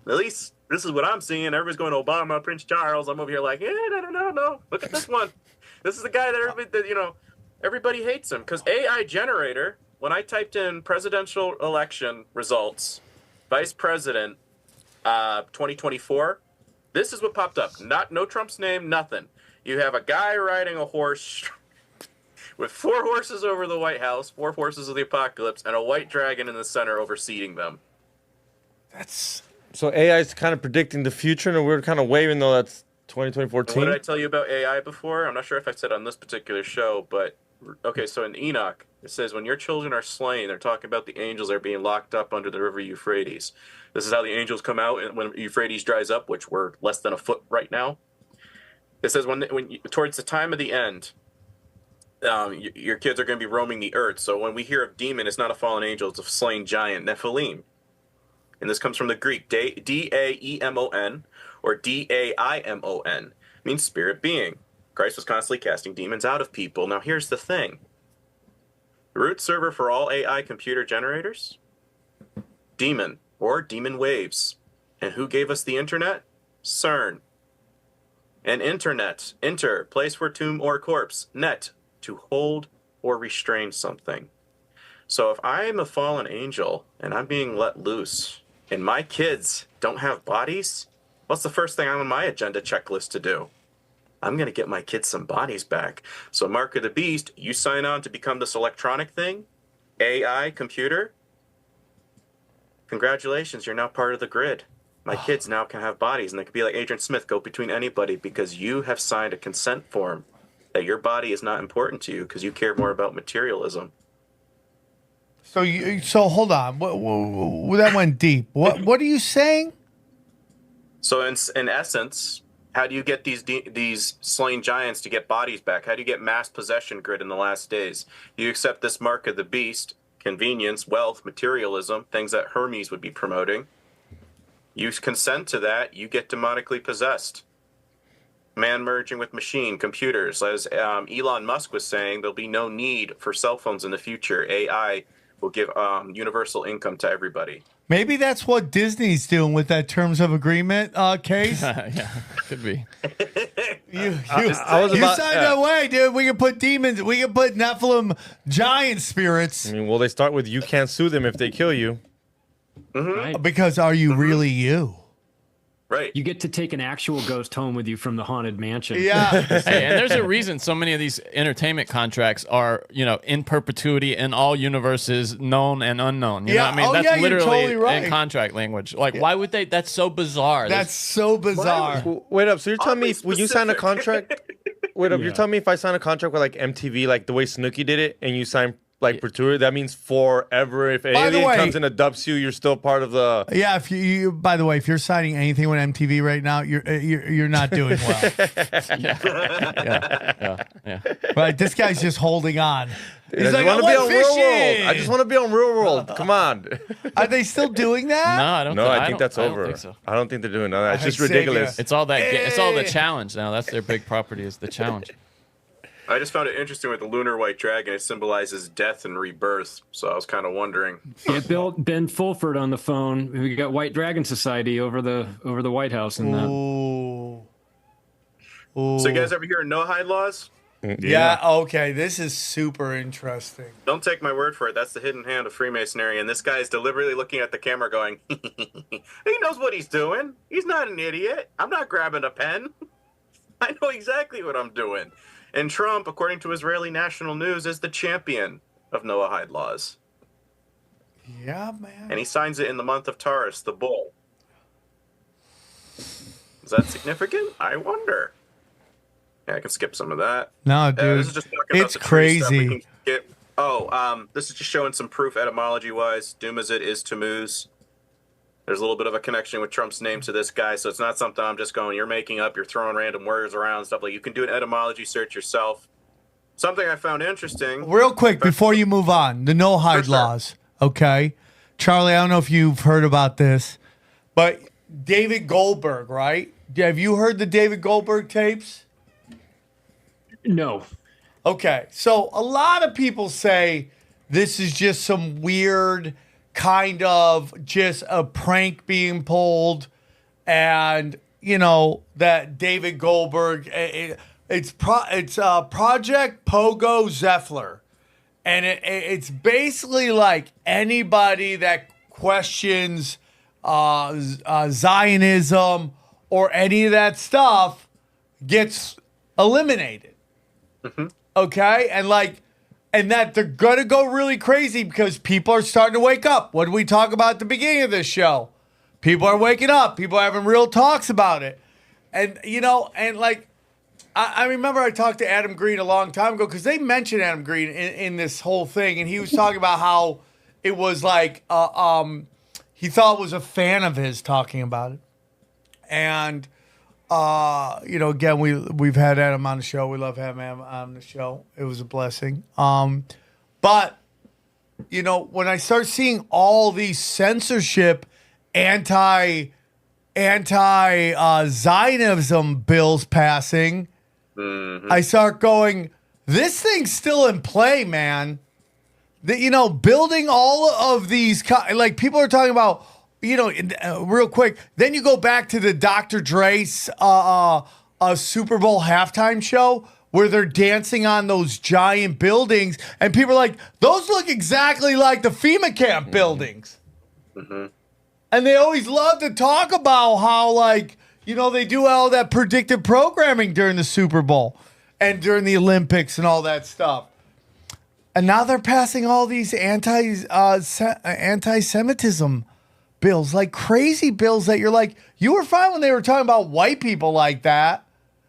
At least this is what I'm seeing. Everybody's going Obama, Prince Charles. I'm over here like, no. Look at this one. This is the guy that everybody hates him because AI generator. When I typed in presidential election results, vice president, 2024, this is what popped up. No Trump's name, nothing. You have a guy riding a horse with 4 horses over the White House, 4 horses of the apocalypse, and a white dragon in the center overseeing them. So AI is kind of predicting the future, and we're kind of waving though that's 2014. What did I tell you about AI before? I'm not sure if I said on this particular show, but okay, so in Enoch, it says, when your children are slain, they're talking about the angels are being locked up under the river Euphrates. This is how the angels come out and when Euphrates dries up, which we're less than a foot right now. It says towards the time of the end, your kids are going to be roaming the earth. So when we hear of demon, it's not a fallen angel, it's a slain giant, Nephilim. And this comes from the Greek, D-A-E-M-O-N, or D-A-I-M-O-N, means spirit being. Christ was constantly casting demons out of people. Now here's the thing. The root server for all AI computer generators? Demon, or demon waves. And who gave us the internet? CERN. And internet, place for tomb or corpse, net, to hold or restrain something. So if I'm a fallen angel and I'm being let loose, and my kids don't have bodies, what's the first thing on my agenda checklist to do? I'm going to get my kids some bodies back. So Mark of the Beast, you sign on to become this electronic thing, AI, computer. Congratulations, you're now part of the grid. My kids now can have bodies, and they can be like Agent Smith, go between anybody, because you have signed a consent form that your body is not important to you because you care more about materialism. So hold on. That went deep. What are you saying? So in essence, how do you get these slain giants to get bodies back? How do you get mass possession grid in the last days? You accept this mark of the beast, convenience, wealth, materialism, things that Hermes would be promoting. You consent to that, you get demonically possessed. Man merging with machine, computers. As Elon Musk was saying, there'll be no need for cell phones in the future. AI will give universal income to everybody. Maybe that's what Disney's doing with that terms of agreement case. Yeah, could be. You signed away, dude. We can put demons. We can put Nephilim giant spirits. I mean, will they start with you can't sue them if they kill you? Mm-hmm. Right. Because are you really you? Right. You get to take an actual ghost home with you from the haunted mansion. Yeah. Hey, and there's a reason so many of these entertainment contracts are, in perpetuity in all universes, known and unknown. You know what I mean? That's literally totally right. in contract language. Like, why would they? That's so bizarre. That's so bizarre. Wait up. So you're telling me when you sign a contract? Wait up. You're telling me if I sign a contract with like MTV, like the way Snooki did it, and you sign like perpetuity, that means forever. If an alien comes and adopts you, you're still part of the. Yeah. If you by the way, if you're signing anything with MTV right now, you're not doing well. Yeah. Right. This guy's just holding on. He's like, I just want to be on Real World. Come on. Are they still doing that? No, I don't. I think that's I over. don't think so. I don't think they're doing that. It's just think ridiculous. It's all that. It's all the challenge now. That's their big property. Is the challenge. I just found it interesting with the lunar white dragon. It symbolizes death and rebirth. So I was kind of wondering. Get Ben Fulford on the phone. We got White Dragon Society over the White House and that. Ooh. So you guys ever hear of no-hide laws? Yeah. Okay. This is super interesting. Don't take my word for it. That's the hidden hand of Freemasonry. And this guy is deliberately looking at the camera going, he knows what he's doing. He's not an idiot. I'm not grabbing a pen. I know exactly what I'm doing. And Trump, according to Israeli national news, is the champion of Noahide laws. Yeah, man. And he signs it in the month of Taurus, the bull. Is that significant? I wonder. Yeah, I can skip some of that. No, dude, this is just talking about it's the tree stuff. We crazy. can skip. Oh, this is just showing some proof etymology-wise. Dumazit is Tammuz. There's a little bit of a connection with Trump's name to this guy, so it's not something I'm just going, you're making up, you're throwing random words around and stuff. Like, you can do an etymology search yourself. Something I found interesting. Real quick, before you move on, the no-hide laws, okay? Charlie, I don't know if you've heard about this, but David Goldberg, right? Have you heard the David Goldberg tapes? No. Okay, so a lot of people say this is just some weird kind of just a prank being pulled, and you know that David Goldberg, it's Project Pogo Zeffler, and it's basically like anybody that questions Zionism or any of that stuff gets eliminated. Mm-hmm. Okay, and that they're gonna go really crazy because people are starting to wake up. What did we talk about at the beginning of this show? People are waking up. People are having real talks about it. And, you know, and like, I remember I talked to Adam Green a long time ago because they mentioned Adam Green in this whole thing. And he was talking about how it was like, he thought was a fan of his talking about it. And, you know, again, we've had Adam on the show. We love having him on the show. It was a blessing. But, you know, when I start seeing all these censorship, anti-Zionism bills passing, I start going, this thing's still in play, man. That, you know, building all of these, like people are talking about, you know, real quick. Then you go back to the Dr. Dre's Super Bowl halftime show where they're dancing on those giant buildings, and people are like, those look exactly like the FEMA camp buildings. Mm-hmm. And they always love to talk about how, like, you know, they do all that predictive programming during the Super Bowl and during the Olympics and all that stuff. And now they're passing all these anti-Semitism bills, like crazy bills that you're like, you were fine when they were talking about white people like that.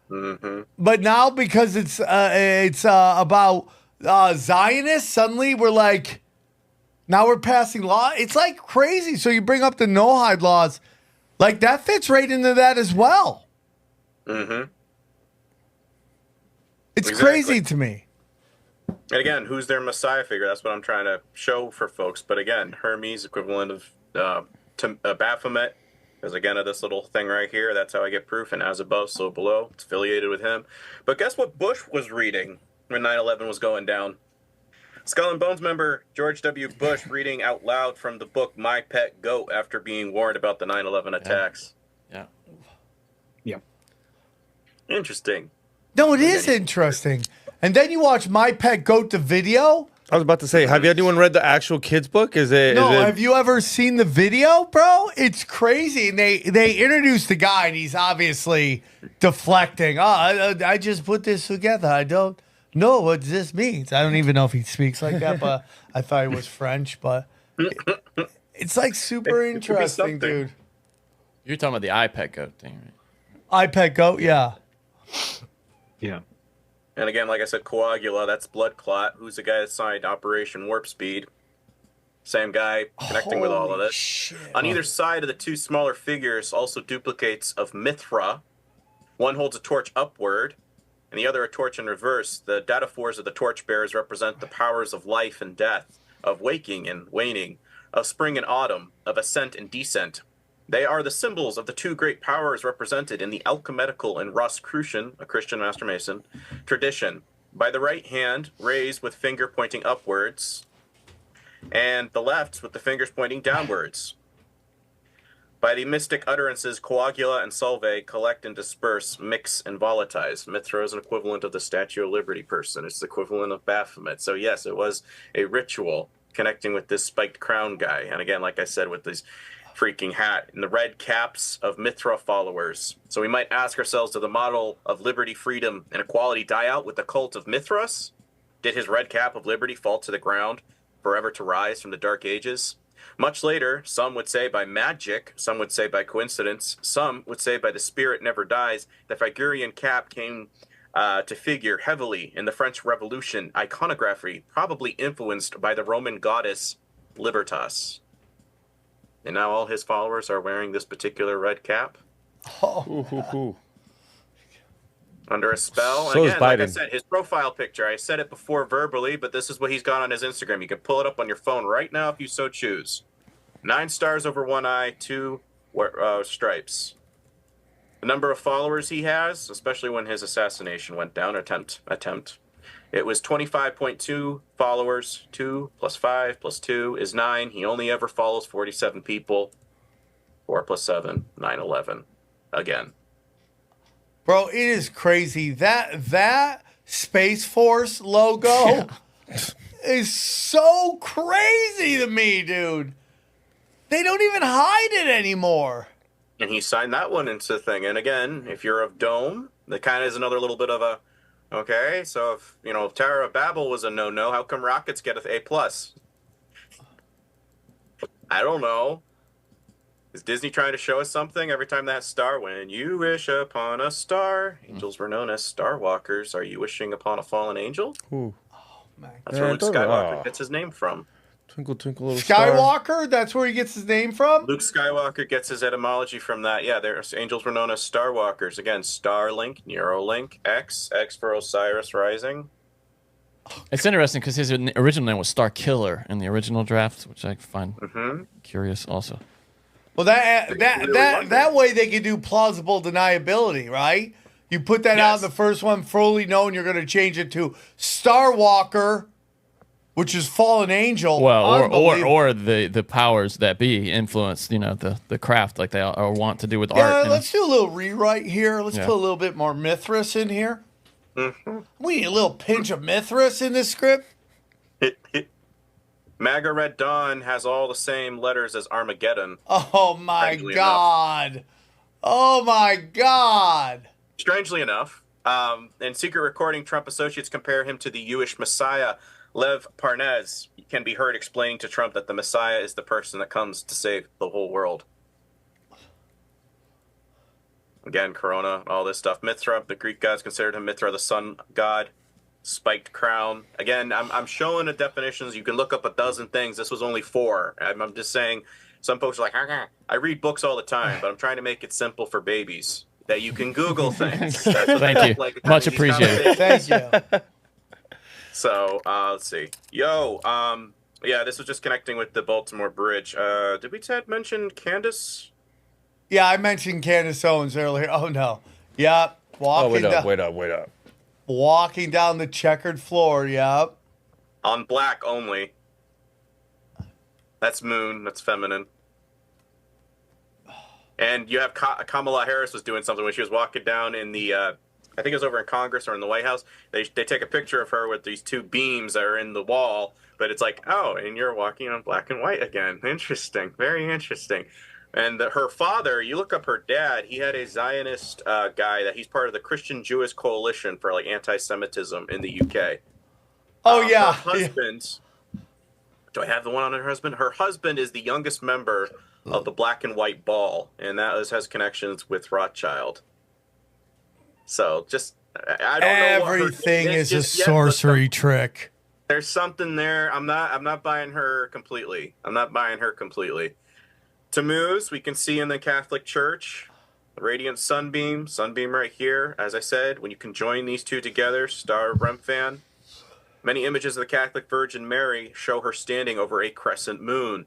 Mm-hmm. But now because it's about Zionists, suddenly we're like, now we're passing law. It's like crazy. So you bring up the no-hide laws. Like that fits right into that as well. Mm-hmm. It's crazy to me. And again, who's their messiah figure? That's what I'm trying to show for folks. But again, Hermes, equivalent of Baphomet, is again of this little thing right here. That's how I get proof. And as above, so below. It's affiliated with him. But guess what Bush was reading when 9/11 was going down? Skull and Bones member George W. Bush reading out loud from the book My Pet Goat after being warned about the 9/11 attacks. Yeah. Interesting. No, it is interesting. And then you watch My Pet Goat, the video. I was about to say, have anyone read the actual kids book? Have you ever seen the video, bro? It's crazy. And they introduced the guy, and he's obviously deflecting. I just put this together. I don't know what this means. I don't even know if he speaks like that, but I thought he was French. But it's like super interesting, dude. You're talking about the iPad goat thing, right? iPad goat, yeah. Yeah. And again, like I said, Coagula, that's Blood Clot. Who's the guy that signed Operation Warp Speed? Same guy connecting with all of this. Shit. On either side of the two smaller figures, also duplicates of Mithra. One holds a torch upward, and the other a torch in reverse. The dataphors of the torchbearers represent the powers of life and death, of waking and waning, of spring and autumn, of ascent and descent. They are the symbols of the two great powers represented in the alchemetical and Rosicrucian, a Christian Master Mason, tradition. By the right hand, raised with finger pointing upwards, and the left with the fingers pointing downwards. By the mystic utterances, Coagula and Solve collect and disperse, mix and volatilize. Mithra is an equivalent of the Statue of Liberty person. It's the equivalent of Baphomet. So yes, it was a ritual connecting with this spiked crown guy. And again, like I said, with this freaking hat and the red caps of Mithra followers. So we might ask ourselves, did the model of liberty, freedom, and equality die out with the cult of Mithras? Did his red cap of liberty fall to the ground, forever to rise from the dark ages? Much later, some would say by magic, some would say by coincidence, some would say by the spirit never dies, the Figurian cap came to figure heavily in the French Revolution iconography, probably influenced by the Roman goddess Libertas. And now all his followers are wearing this particular red cap. Under a spell. So Again, like I Biden. said, his profile picture, I said it before verbally, but this is what he's got on his Instagram. You can pull it up on your phone right now if you so choose. 9 stars over one eye, 2 stripes. The number of followers he has, especially when his assassination went down, attempt. It was 25.2 followers. 2 plus 5 plus 2 is 9. He only ever follows 47 people. 4 plus 7, 9, 11. Again. Bro, it is crazy. That Space Force logo is so crazy to me, dude. They don't even hide it anymore. And he signed that one into the thing. And again, if you're of Dome, that kind of is another little bit of a, okay, so if, if Tower of Babel was a no-no, how come Rockets get an A+? I don't know. Is Disney trying to show us something every time that star? When you wish upon a star, angels were known as star walkers. Are you wishing upon a fallen angel? Ooh. That's where Luke Skywalker gets his name from. Twinkle, twinkle, little star. Skywalker? That's where he gets his name from? Luke Skywalker gets his etymology from that. Yeah, angels were known as star walkers. Again, Starlink, Neuralink, X for Osiris Rising. It's interesting because his original name was Star Killer in the original draft, which I find curious also. Well, that way they can do plausible deniability, right? You put that out in the first one, fully knowing you're going to change it to Star Walker, which is fallen angel. Well, or the powers that be influence, the craft like they are want to do with art. Yeah, let's do a little rewrite here. Let's put a little bit more Mithras in here. We need a little pinch of Mithras in this script. MAGA Red Dawn has all the same letters as Armageddon. Oh my God. Oh my God. Strangely enough, in secret recording, Trump associates compare him to the Jewish Messiah, Lev Parnaz. He can be heard explaining to Trump that the Messiah is the person that comes to save the whole world. Again, Corona, all this stuff. Mithra, the Greek gods considered him Mithra, the sun god. Spiked crown. Again, I'm showing the definitions. You can look up a dozen things. This was only 4. I'm just saying, some folks are like, I read books all the time, but I'm trying to make it simple for babies that you can Google things. Thank you. Like, much appreciated. Thank you. So, let's see. Yeah, this was just connecting with the Baltimore Bridge. Did we mention Candace? Yeah, I mentioned Candace Owens earlier. Oh, no. Yeah. Wait up. Walking down the checkered floor, yep. On black only. That's moon. That's feminine. And you have Kamala Harris was doing something when she was walking down in the, I think it was over in Congress or in the White House. They take a picture of her with these 2 beams that are in the wall, but it's like, oh, and you're walking on black and white again. Interesting. Very interesting. And her father, you look up her dad, he had a Zionist guy that he's part of the Christian Jewish Coalition for anti-Semitism in the UK. Oh, yeah. Her husband, do I have the one on her husband? Her husband is the youngest member of the Black and White Ball, and that has connections with Rothschild. So just, I don't know. Everything is a sorcery trick. There's something there. I'm not buying her completely. Tammuz, we can see in the Catholic Church, the radiant sunbeam right here. As I said, when you conjoin these 2 together, Star of Remphan. Many images of the Catholic Virgin Mary show her standing over a crescent moon.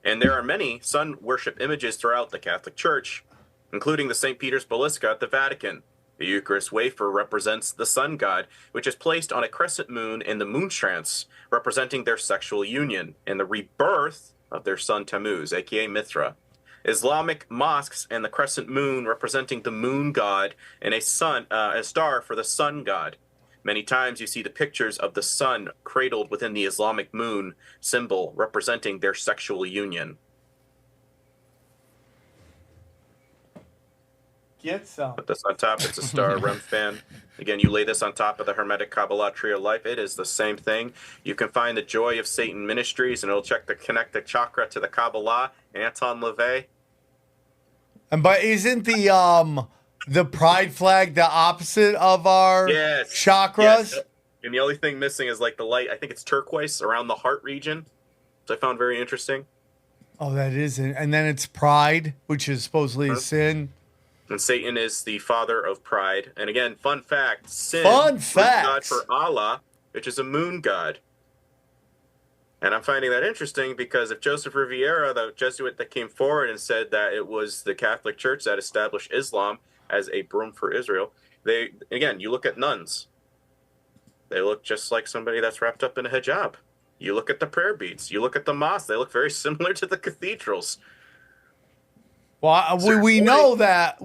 And there are many sun worship images throughout the Catholic Church, including the St. Peter's Basilica at the Vatican. The Eucharist wafer represents the sun god, which is placed on a crescent moon in the moontrance, representing their sexual union and the rebirth of their son Tammuz, aka Mithra. Islamic mosques and the crescent moon representing the moon god and a star for the sun god. Many times you see the pictures of the sun cradled within the Islamic moon symbol representing their sexual union. Get some. Put this on top. It's a Star of Remphan. Again, you lay this on top of the Hermetic Kabbalah Tree of Life. It is the same thing. You can find the Joy of Satan Ministries, and it'll connect the chakra to the Kabbalah. Anton LaVey. But isn't the the pride flag, the opposite of our chakras. Yes. And the only thing missing is like the light. I think it's turquoise around the heart region, which I found very interesting. Oh, that isn't. And then it's pride, which is supposedly a sin. And Satan is the father of pride. And again, fun fact: sin is God for Allah, which is a moon god. And I'm finding that interesting because if Joseph Riviera, the Jesuit that came forward and said that it was the Catholic Church that established Islam as a broom for Israel, you look at nuns. They look just like somebody that's wrapped up in a hijab. You look at the prayer beads. You look at the mosques. They look very similar to the cathedrals. Well, we know that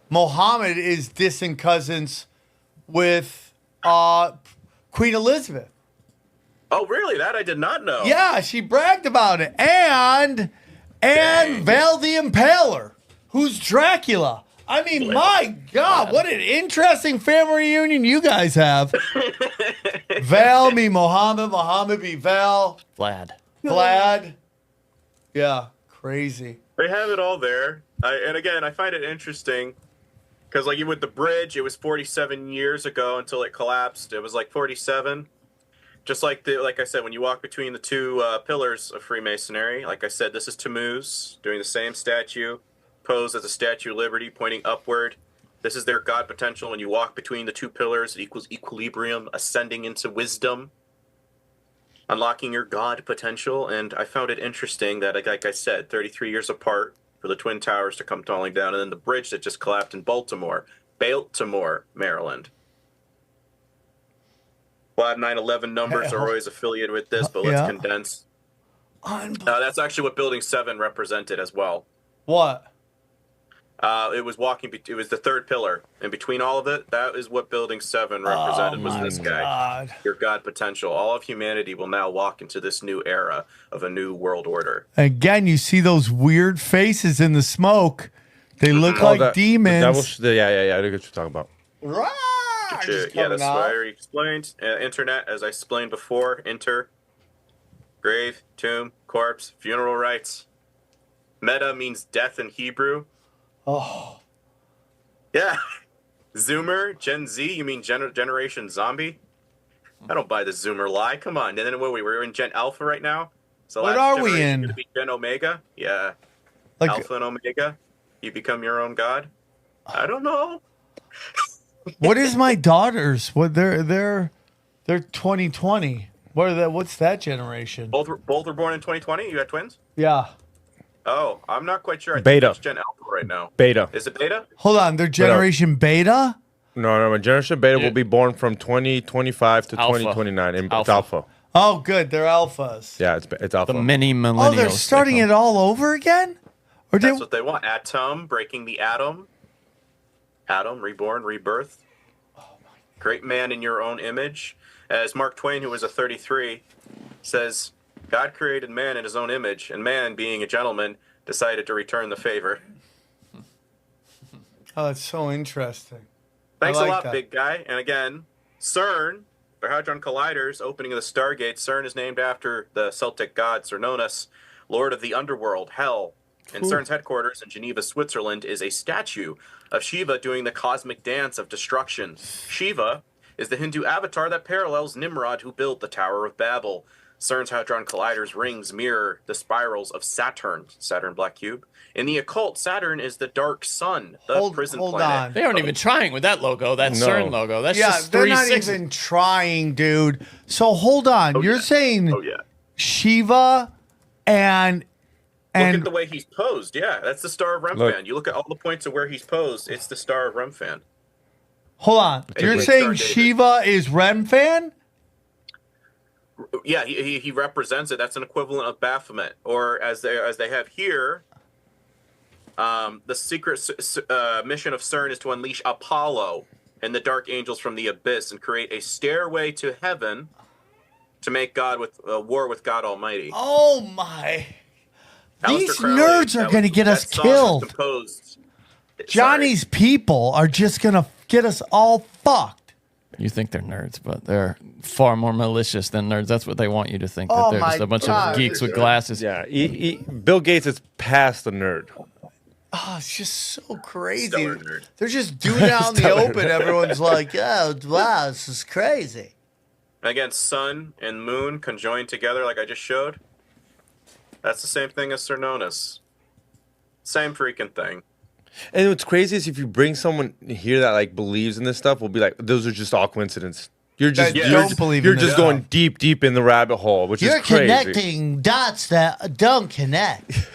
Mohammed is distant cousins with Queen Elizabeth. Oh, really? That I did not know. Yeah, she bragged about it. And Val the Impaler, who's Dracula. I mean, my God, what an interesting family reunion you guys have. Val me Mohammed, Mohammed be Val. Vlad. Yeah, crazy. They have it all there. And again, I find it interesting because like with the bridge, it was 47 years ago until it collapsed. It was like 47. Just like I said, when you walk between the two pillars of Freemasonry, like I said, this is Tammuz doing the same statue, posed as a Statue of Liberty, pointing upward. This is their God potential. When you walk between the two pillars, it equals equilibrium, ascending into wisdom, unlocking your God potential. And I found it interesting that, like I said, 33 years apart for the Twin Towers to come tumbling down, and then the bridge that just collapsed in Baltimore, Maryland. A lot of 9/11 numbers are always affiliated with this, but let's condense. That's actually what Building 7 represented as well. What? It was it was the third pillar, and between all of it, that is what Building 7 represented. Was this guy, your God potential? All of humanity will now walk into this new era of a new world order. Again, you see those weird faces in the smoke. They look like demons. I know what you're talking about. Right. Yeah, that's what I already explained. Internet, as I explained before, grave, tomb, corpse, funeral rites. Meta means death in Hebrew. Oh. Yeah. Zoomer, Gen Z, you mean Generation Zombie? I don't buy the Zoomer lie. Come on. And then we're in Gen Alpha right now. So what are we in? Going to be Gen Omega? Yeah. Like, Alpha and Omega. You become your own god. I don't know. What is my daughter's? What they're 2020. What's that generation? Both were born in 2020. You got twins? Yeah. Oh, I'm not quite sure. I Beta. think it's Gen Alpha right now. Beta. Is it Beta? Hold on, they're Generation Beta? No, Generation Beta will be born from 2025 to 2029. It's Alpha. Oh, good. They're alphas. Yeah, it's Alpha. The mini millennials. Oh, they're starting it all over again? Or That's what they want. Atom, breaking the atom. Adam, reborn, rebirth. Great man in your own image. As Mark Twain, who was a 33, says, God created man in his own image, and man, being a gentleman, decided to return the favor. Oh, that's so interesting. Thanks a lot, big guy. And again, CERN, the Hadron Collider's opening of the Stargate. CERN is named after the Celtic god Cernunnos, lord of the underworld, hell. And CERN's headquarters in Geneva, Switzerland, is a statue of Shiva doing the cosmic dance of destruction. Shiva is the Hindu avatar that parallels Nimrod, who built the Tower of Babel. CERN's Hadron Collider's rings mirror the spirals of Saturn Black Cube. In the occult, Saturn is the dark sun, the prison planet. They aren't even trying with that logo, that CERN logo. That's just they're not even trying, dude. So hold on. You're saying Shiva and look at the way he's posed. Yeah, that's the Star of Remphan. You look at all the points of where he's posed. It's the Star of Remphan. Hold on. You're saying Shiva is Remphan? Yeah, he represents it. That's an equivalent of Baphomet, or as they have here, the secret mission of CERN is to unleash Apollo and the dark angels from the abyss and create a stairway to heaven to make war with God Almighty. Oh my! These nerds are going to get us killed. Johnny's people are just going to get us all fucked. You think they're nerds, but they're far more malicious than nerds. That's what they want you to think, that they're just a bunch of geeks with glasses. Yeah, Bill Gates is past the nerd. Oh, it's just so crazy. Stellar nerd. They're just doing it out in the open. Everyone's like, oh, wow, this is crazy. Again, sun and moon conjoined together like I just showed. That's the same thing as Cernonis. Same freaking thing. And what's crazy is if you bring someone here that like believes in this stuff, we'll be like, those are just all coincidence. You're just you're just going deep in the rabbit hole, which is crazy. You're connecting dots that don't connect.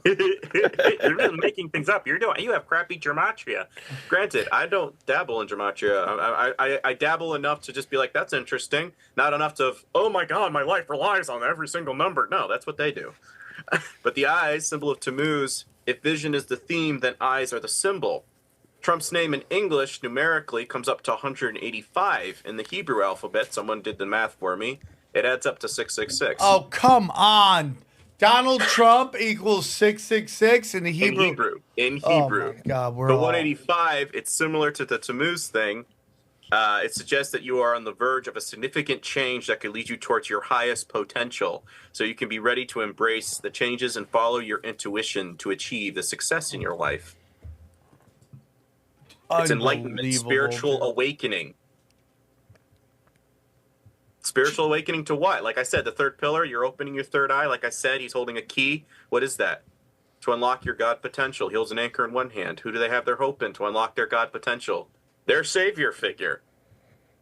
You're really making things up. You have crappy gematria. Granted, I don't dabble in gematria. I dabble enough to just be like, that's interesting. Not enough to, oh my God, my life relies on every single number. No, that's what they do. But the eyes, symbol of Tammuz, if vision is the theme, then eyes are the symbol. Trump's name in English numerically comes up to 185. In the Hebrew alphabet, someone did the math for me, it adds up to 666. Oh, come on. Donald Trump equals 666 in the Hebrew. In Hebrew. Oh my God, the 185, it's similar to the Tammuz thing. It suggests that you are on the verge of a significant change that could lead you towards your highest potential. So you can be ready to embrace the changes and follow your intuition to achieve the success in your life. It's enlightenment, spiritual awakening. Spiritual awakening to what? Like I said, the third pillar, you're opening your third eye. Like I said, he's holding a key. What is that? To unlock your God potential. He holds an anchor in one hand. Who do they have their hope in to unlock their God potential? Their savior figure.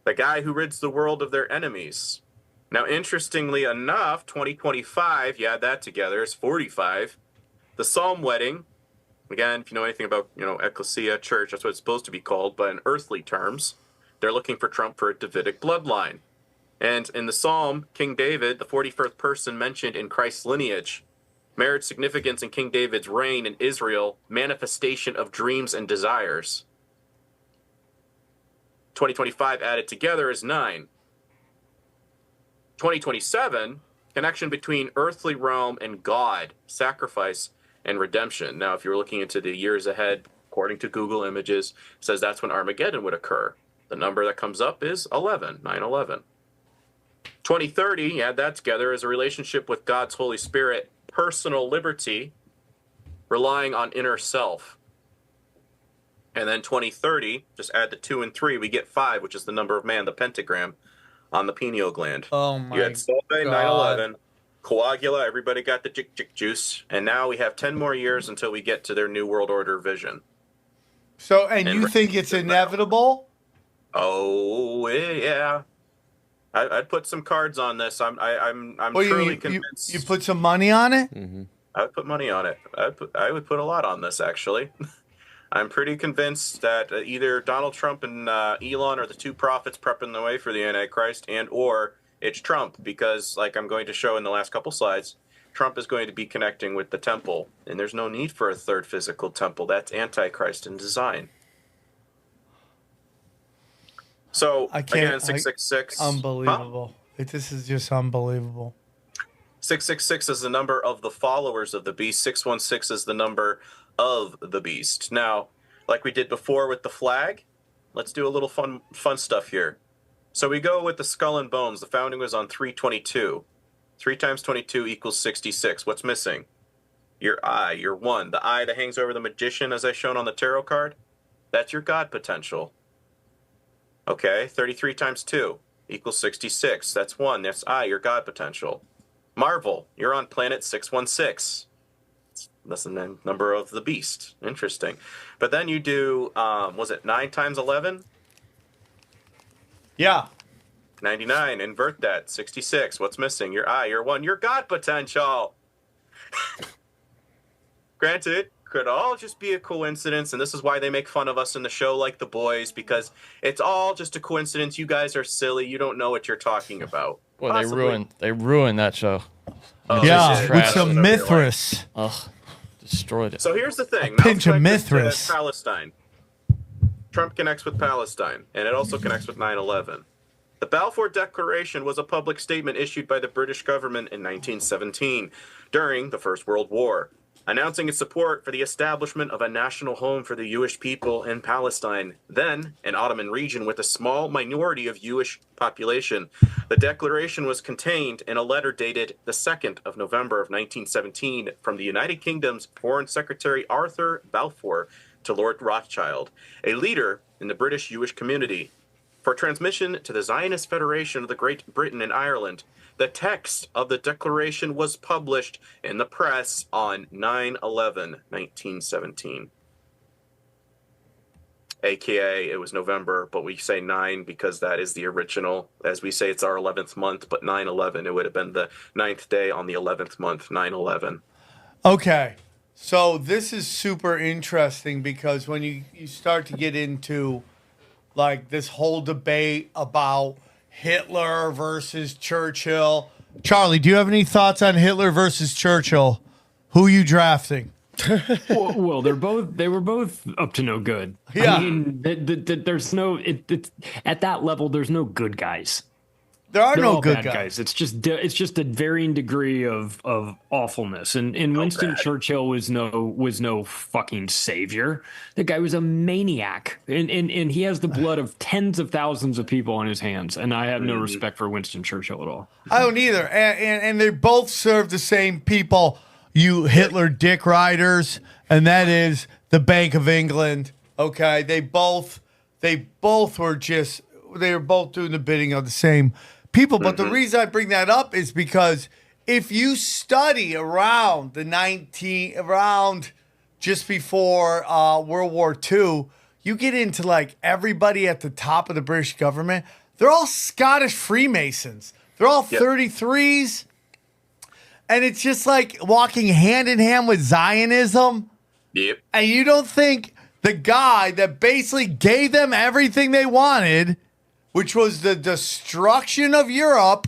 The guy who rids the world of their enemies. Now, interestingly enough, 2025, you add that together, is 45. The Psalm wedding, again, if you know anything about, ecclesia, church, that's what it's supposed to be called, but in earthly terms, they're looking for Trump for a Davidic bloodline. And in the Psalm, King David, the 41st person mentioned in Christ's lineage, marriage significance in King David's reign in Israel, manifestation of dreams and desires. 2025 added together is 9. 2027, connection between earthly realm and God, sacrifice and redemption. Now, if you're looking into the years ahead, according to Google Images, it says that's when Armageddon would occur. The number that comes up is 11, 9/11. 2030, add that together, is a relationship with God's Holy Spirit, personal liberty, relying on inner self. And then 2030, just add the 2 and 3, we get 5, which is the number of man, the pentagram on the pineal gland. Oh my God. You had Solve, 9/11, Coagula, everybody got the jick juice, and now we have 10 more years until we get to their New World Order vision. So, and you think it's inevitable? Oh, yeah. I'd put some cards on this. I'm truly convinced. You put some money on it? Mm-hmm. I would put money on it. I would put a lot on this, actually. I'm pretty convinced that either Donald Trump and Elon are the two prophets prepping the way for the Antichrist, and or it's Trump, because like I'm going to show in the last couple slides, Trump is going to be connecting with the temple, and there's no need for a third physical temple. That's Antichrist in design. So, again, 666. Unbelievable. Huh? This is just unbelievable. 666 is the number of the followers of the beast. 616 is the number of the beast. Now, like we did before with the flag, let's do a little fun stuff here. So we go with the skull and bones. The founding was on 322. 3 times 22 equals 66. What's missing? Your eye, your 1. The eye that hangs over the magician, as I shown on the tarot card, that's your God potential. Okay, 33 times 2 equals 66. That's 1. That's I, your God potential. Marvel, you're on planet 616. That's the number of the beast. Interesting. But then you do, was it 9 times 11? Yeah. 99. Invert that. 66. What's missing? Your I, your 1. Your God potential. Granted, could all just be a coincidence, and this is why they make fun of us in the show like The Boys, because it's all just a coincidence. You guys are silly. You don't know what you're talking about. Boy, they ruined that show. Oh, yeah, with some Mithras. Ugh, destroyed it. So here's the thing. Pinch of Mithras. Palestine. Trump connects with Palestine, and it also connects with 9/11. The Balfour Declaration was a public statement issued by the British government in 1917 during the First World War. announcing its support for the establishment of a national home for the Jewish people in Palestine, then an Ottoman region with a small minority of Jewish population. The declaration was contained in a letter dated the 2nd of November of 1917 from the United Kingdom's Foreign Secretary Arthur Balfour to Lord Rothschild, a leader in the British Jewish community, for transmission to the Zionist Federation of the Great Britain and Ireland. The text of the declaration was published in the press on 9/11/1917. AKA, it was November, but we say 9 because that is the original. As we say, it's our 11th month, but 9/11, it would have been the 9th day on the 11th month, 9/11. Okay. So this is super interesting because when you start to get into like this whole debate about Hitler versus Churchill. Charlie, do you have any thoughts on Hitler versus Churchill? Who are you drafting? Well, they were both up to no good. Yeah. I mean, there's no at that level. There's no good guys. There are They're no all good bad guys. It's just a varying degree of awfulness. And Winston Churchill was no fucking savior. The guy was a maniac, and he has the blood of tens of thousands of people on his hands. And I have no respect for Winston Churchill at all. I don't either. And they both serve the same people, you Hitler dick riders, and that is the Bank of England. Okay, they both were both doing the bidding of the same people. But the reason I bring that up is because if you study around just before World War II, you get into like everybody at the top of the British government. They're all Scottish Freemasons. They're all 33s. And it's just like walking hand in hand with Zionism. Yep. And you don't think the guy that basically gave them everything they wanted, which was the destruction of Europe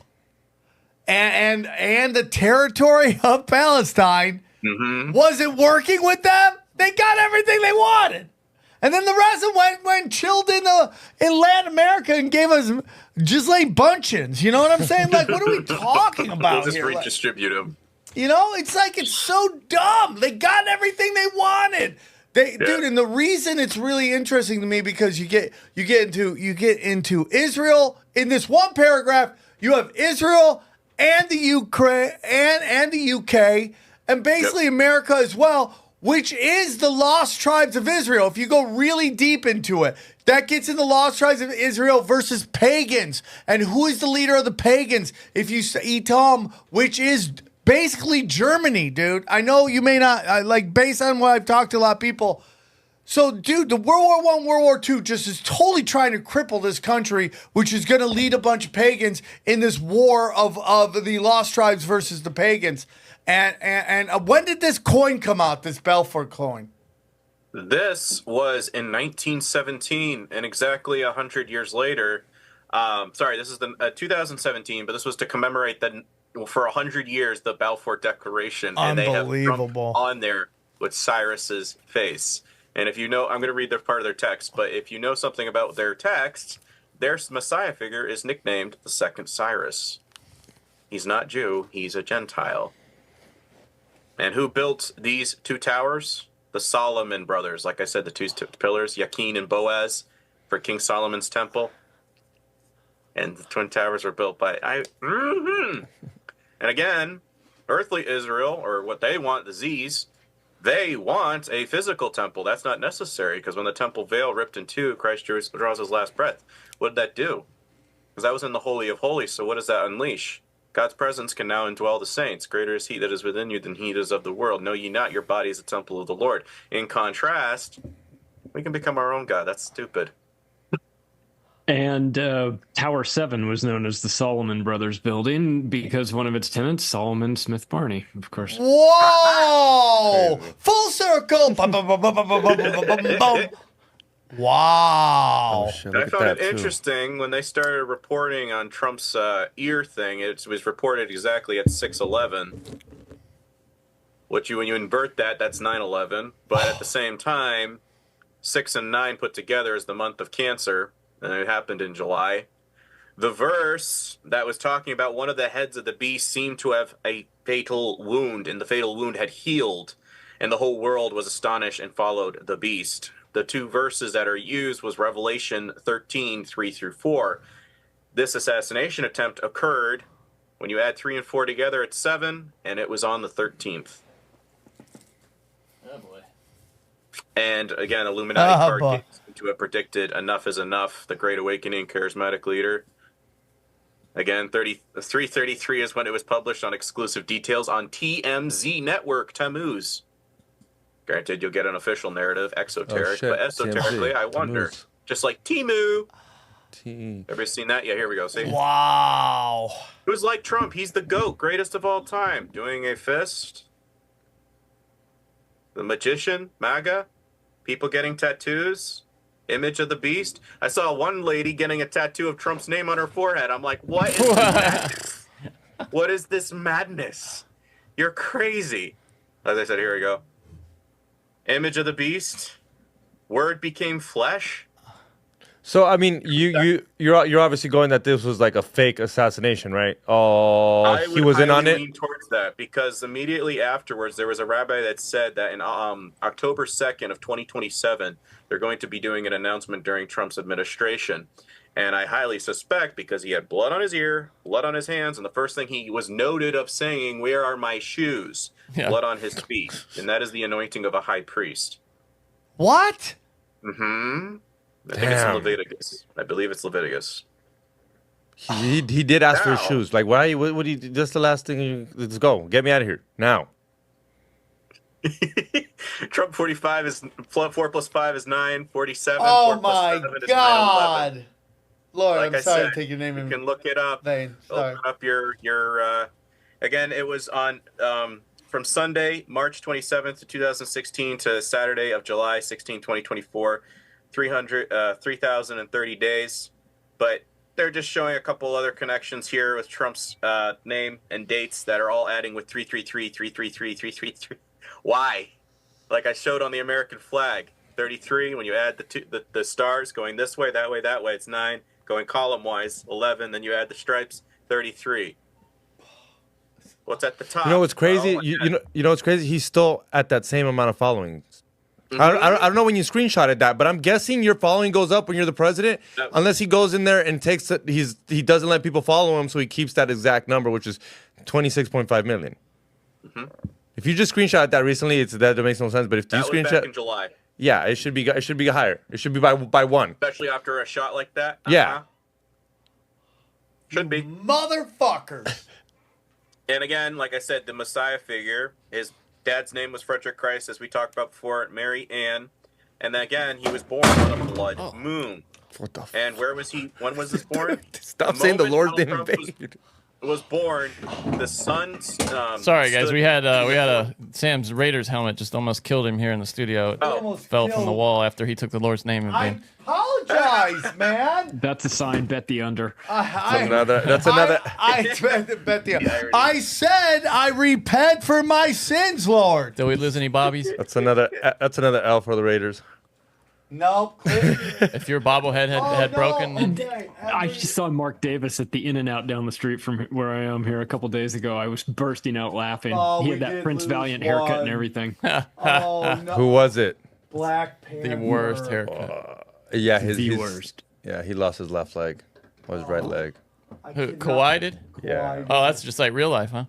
and the territory of Palestine, wasn't working with them? They got everything they wanted. And then the rest of them went chilled in Latin America and gave us just like buncheons. You know what I'm saying? Like, what are we talking about We'll just here? redistribute them. You know, it's like it's so dumb. They got everything they wanted. Dude, and the reason it's really interesting to me because you get into Israel in this one paragraph. You have Israel and the Ukraine and the UK and basically America as well, which is the lost tribes of Israel. If you go really deep into it, that gets in the lost tribes of Israel versus pagans. And who is the leader of the pagans? If you say Edom, which is basically Germany, dude. I know you may not, based on what I've talked to a lot of people. So, dude, the World War I, World War II just is totally trying to cripple this country, which is going to lead a bunch of pagans in this war of the lost tribes versus the pagans. And when did this coin come out, this Balfour coin? This was in 1917, and exactly 100 years later. This is the 2017, but this was to commemorate for 100 years the Balfour Declaration, and they have Trump on there with Cyrus's face. And if you know, I'm going to read their part of their text, but if you know something about their text, their Messiah figure is nicknamed the Second Cyrus. He's not Jew; he's a Gentile. And who built these two towers? The Solomon brothers. Like I said, the two pillars, Yakin and Boaz, for King Solomon's temple. And the twin towers were built by And again, earthly Israel, or what they want, the Z's, they want a physical temple. That's not necessary, because when the temple veil ripped in two, Christ draws his last breath. What did that do? Because that was in the Holy of Holies, so what does that unleash? God's presence can now indwell the saints. Greater is he that is within you than he that is of the world. Know ye not your body is the temple of the Lord. In contrast, we can become our own God. That's stupid. And Tower 7 was known as the Solomon Brothers building because one of its tenants, Solomon Smith Barney, of course. Whoa! Full circle! Bum, bum, bum, bum, bum, bum, bum, bum, bum. Wow. Oh, shit, I found it interesting when they started reporting on Trump's ear thing. It was reported exactly at 6/11. When you invert that, that's 9/11. But at the same time, 6 and 9 put together is the month of Cancer, and it happened in July. The verse that was talking about one of the heads of the beast seemed to have a fatal wound, and the fatal wound had healed. and the whole world was astonished and followed the beast. The two verses that are used was Revelation 13, 3 through 4. This assassination attempt occurred, when you add 3 and 4 together, it's 7, and it was on the 13th. Oh boy. And again, Illuminati card games into it predicted enough is enough, the Great Awakening charismatic leader. Again, 333 is when it was published on exclusive details on TMZ Network, Tammuz. Granted, you'll get an official narrative, exoteric, but esoterically, TMZ. I wonder. Tammuz. Just like Timu. Everybody seen that? Yeah, here we go. See? Wow. Who's like Trump? He's the GOAT, greatest of all time. Doing a fist. The magician, MAGA. People getting tattoos. Image of the beast. I saw one lady getting a tattoo of Trump's name on her forehead. I'm like, what is this madness? What is this madness? You're crazy. As I said, here we go. Image of the beast. Word became flesh. So I mean, you're obviously going that this was like a fake assassination, right? Oh, he was in on it. Lean towards that because immediately afterwards there was a rabbi that said that in October 2nd of 2027 they're going to be doing an announcement during Trump's administration, and I highly suspect because he had blood on his ear, blood on his hands, and the first thing he was noted of saying, "Where are my shoes?" Yeah. Blood on his feet, and that is the anointing of a high priest. What? Mm-hmm. I think it's Leviticus. I believe it's Leviticus. He did ask for his shoes. Like, why? What do you? That's the last thing. Let's go. Get me out of here now. Trump 45 is 4 plus 5 is 9. 47. Oh 4 plus my 7 is God, 9, Lord! like I'm sorry to take your name. You can look it up. Sorry. Open up your. Again, it was on from Sunday, March 27th, 2016 to Saturday of July 16, 2024. 3,030 days, but they're just showing a couple other connections here with Trump's name and dates that are all adding with 333, 333, 333. Why? Like I showed on the American flag, 33. When you add the stars going this way, that way, it's 9. Going column wise, 11. Then you add the stripes, 33. What's at the top? You know what's crazy? You know what's crazy? He's still at that same amount of following. I don't know when you screenshotted that, but I'm guessing your following goes up when you're the president, unless he goes in there and takes it. He doesn't let people follow him, so he keeps that exact number, which is 26.5 million. Mm-hmm. If you just screenshot that recently, that makes no sense. But if you screenshot back in July, yeah, it should be higher. It should be by 1, especially after a shot like that. Yeah, should be motherfuckers. And again, like I said, the Messiah figure is. Dad's name was Frederick Christ, as we talked about before, Mary Ann. And then again, he was born on a blood moon. What the and where was he? When was this born? Stop saying the Lord's name in vain. Was born, the sun. Sorry, guys. We had a Sam's Raiders helmet just almost killed him here in the studio. It fell from the wall after he took the Lord's name in vain. Apologize, man. That's a sign. Bet the under. That's another. I bet the. I said I repent for my sins, Lord. Did we lose any bobbies? That's another L for the Raiders. Nope. If your bobblehead had broken. Okay. I just saw Mark Davis at the In-N-Out down the street from where I am here a couple days ago. I was bursting out laughing. He had that Prince Valiant haircut and everything. Oh, no. Who was it? Black Panther. The worst haircut. Yeah, the worst. Yeah, he lost his left leg. Or his right leg. Who, Kawhi did? Yeah. Oh, that's just like real life, huh?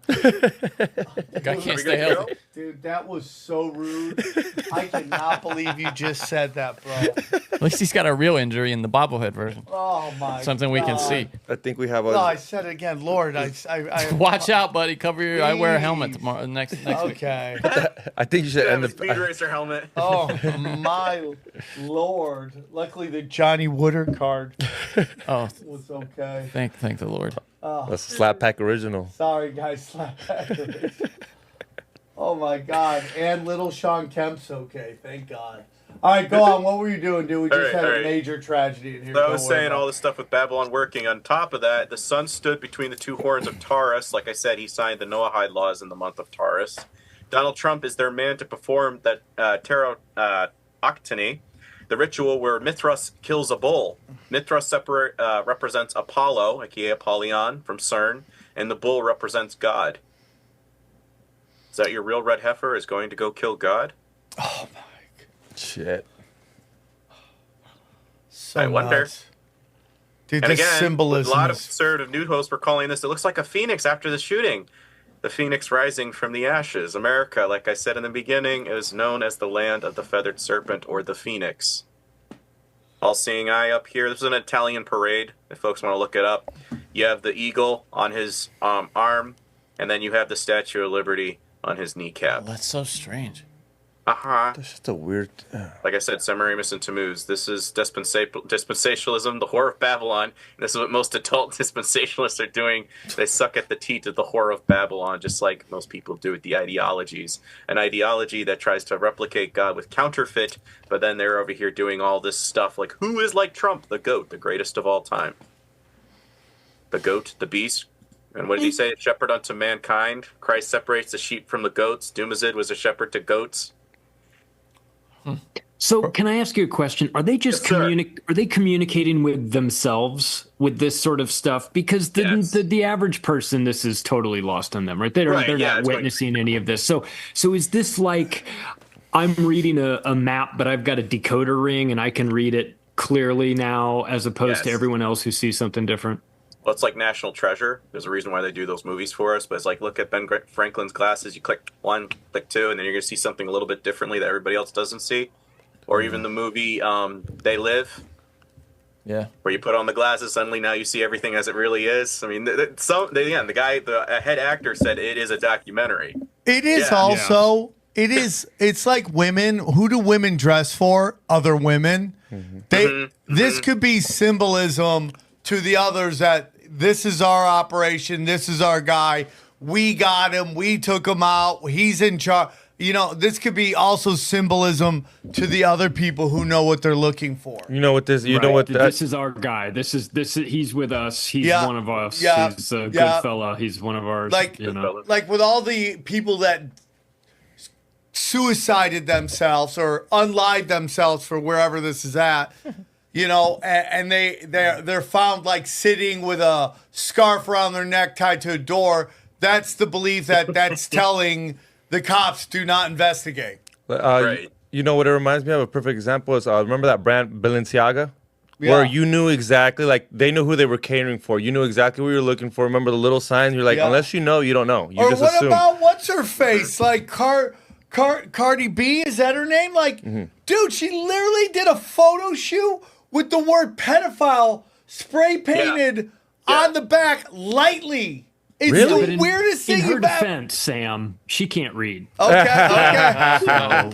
Guy can't stay healthy. Dude, that was so rude. I cannot believe you just said that, bro. At least he's got a real injury in the bobblehead version. Oh my Something we can see. I think we have a. No, I said it again, Lord. I Watch out, buddy. Cover your. I wear a helmet tomorrow. Next week. Okay. I think you should end the speed racer helmet. Oh my Lord! Luckily, the Johnny Wooder card was okay. Thank the Lord. That's a Slap Pack original. Sorry, guys. Slap Pack original. Oh my God! And little Sean Kemp's okay. Thank God. All right, go on. What were you doing, dude? We just had a major tragedy in here. So I was saying all this stuff with Babylon working. On top of that, the sun stood between the two horns of Taurus. Like I said, he signed the Noahide laws in the month of Taurus. Donald Trump is their man to perform that tarot octany, the ritual where Mithras kills a bull. Mithras represents Apollo, aka Apollyon, from CERN, and the bull represents God. Is that your real red heifer is going to go kill God? Oh my God. Shit. So I wonder. nuts. Dude, And this again, symbolism a lot of is- conservative news hosts were calling this. It looks like a phoenix after the shooting. The phoenix rising from the ashes. America, like I said in the beginning, is known as the land of the feathered serpent or the phoenix. All-seeing eye up here. This is an Italian parade, if folks want to look it up. You have the eagle on his arm, and then you have the Statue of Liberty on his kneecap. Oh, that's so strange. That's just a weird. Like I said, Semiramis and Tammuz. This is dispensationalism, the whore of Babylon. And this is what most adult dispensationalists are doing. They suck at the teat of the whore of Babylon, just like most people do with the ideologies. An ideology that tries to replicate God with counterfeit, but then they're over here doing all this stuff like, who is like Trump? The goat, the greatest of all time. The goat, the beast. And what did he say? Shepherd unto mankind. Christ separates the sheep from the goats. Dumazid was a shepherd to goats. So, can I ask you a question? Are they just communicating with themselves with this sort of stuff? Because the average person, this is totally lost on them, right? They're not witnessing any of this. So is this like I'm reading a map, but I've got a decoder ring and I can read it clearly now, as opposed to everyone else who sees something different? Well, it's like National Treasure. There's a reason why they do those movies for us, but it's like, look at Ben Franklin's glasses. You click one, click two, and then you're going to see something a little bit differently that everybody else doesn't see. Or even the movie They Live. Yeah. Where you put on the glasses, suddenly now you see everything as it really is. I mean, the head actor said it is a documentary. It is also, it's like women. Who do women dress for? Other women. This could be symbolism to the others that this is our operation. This is our guy. We got him. We took him out. He's in charge. You know, this could be also symbolism to the other people who know what they're looking for. You know what this? You know what? This is our guy. This is he's with us. He's one of us. Yeah. He's a good fella. He's one of ours. Like with all the people that suicided themselves or unlived themselves for wherever this is at. You know, and they're found like sitting with a scarf around their neck tied to a door. That's the belief that's telling the cops do not investigate. Right. You know what it reminds me of? A perfect example is remember that brand Balenciaga? Where you knew exactly, like they knew who they were catering for. You knew exactly what you were looking for. Remember the little signs? You're like, unless you know, you don't know. You just assume. Or what about what's her face? Like Cardi B, is that her name? Like, dude, she literally did a photo shoot with the word pedophile spray painted on the back lightly. It's the weirdest thing. In her defense, Sam, she can't read. Okay. So,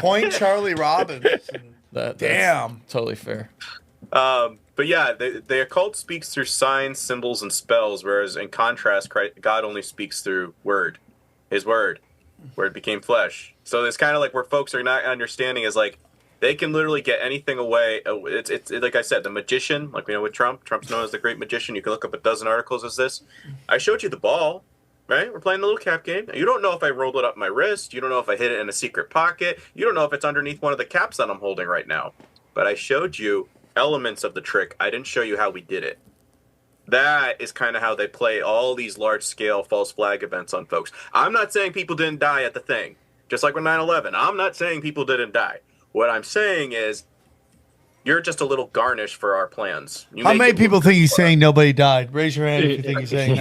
point Charlie Robbins. Damn. Totally fair. But yeah, the occult speaks through signs, symbols, and spells, whereas in contrast, God only speaks through His word, where it became flesh. So it's kind of like where folks are not understanding is like, they can literally get anything away. It's like I said, the magician, like we know with Trump. Trump's known as the great magician. You can look up a dozen articles as this. I showed you the ball, right? We're playing the little cap game. You don't know if I rolled it up my wrist. You don't know if I hid it in a secret pocket. You don't know if it's underneath one of the caps that I'm holding right now. But I showed you elements of the trick. I didn't show you how we did it. That is kind of how they play all these large-scale false flag events on folks. I'm not saying people didn't die at the thing. Just like with 9/11. I'm not saying people didn't die. What I'm saying is, you're just a little garnish for our plans. How many people think he's saying nobody died? Raise your hand if you think he's saying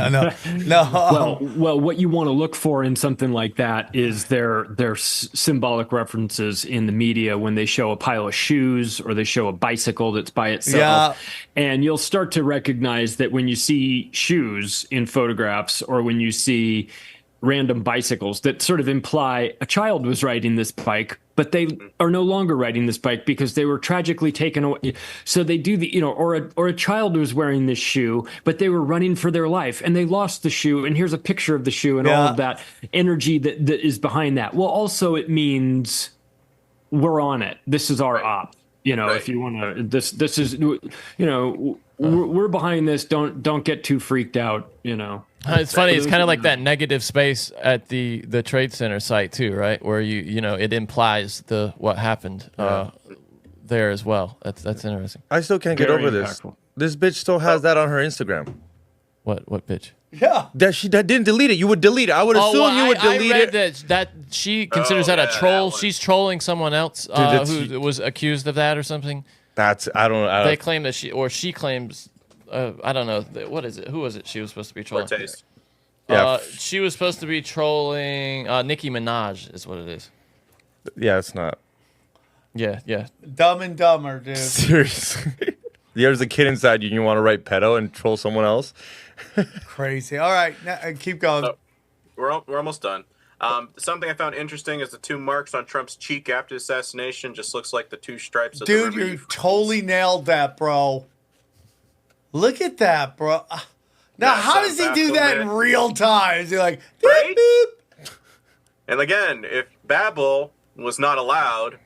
no. Well, what you want to look for in something like that is their symbolic references in the media when they show a pile of shoes or they show a bicycle that's by itself. Yeah. And you'll start to recognize that when you see shoes in photographs or when you see random bicycles that sort of imply a child was riding this bike, but they are no longer riding this bike because they were tragically taken away. So they do or a child was wearing this shoe, but they were running for their life and they lost the shoe. And here's a picture of the shoe and all of that energy that is behind that. Well, also it means we're on it. This is our op. If you want to, this is, we're behind this. Don't get too freaked out. It's funny. It's kind of like that negative space at the Trade Center site too, right? Where it implies what happened there as well. That's interesting. I still can't get over this. This bitch still has that on her Instagram. What bitch? Yeah. That didn't delete it. You would delete it. I would assume you would delete I read it. that she considers that a troll. She's trolling someone else who was accused of that or something. I don't. They claim that she claims. I don't know. What is it? Who was it? She was supposed to be trolling. Cortez. Yeah. She was supposed to be trolling Nicki Minaj. Is what it is. Yeah, it's not. Yeah. Dumb and Dumber, dude. Seriously. There's a kid inside you and you want to write pedo and troll someone else? Crazy. All right, now, keep going. We're almost done. Something I found interesting is the two marks on Trump's cheek after the assassination. Just looks like the two stripes of the Dude, river you Euphrates. totally nailed that, bro. Look at that, bro. Now, how does he do that in real time? Is he like, beep, Right? beep? And again, if Babel was not allowed,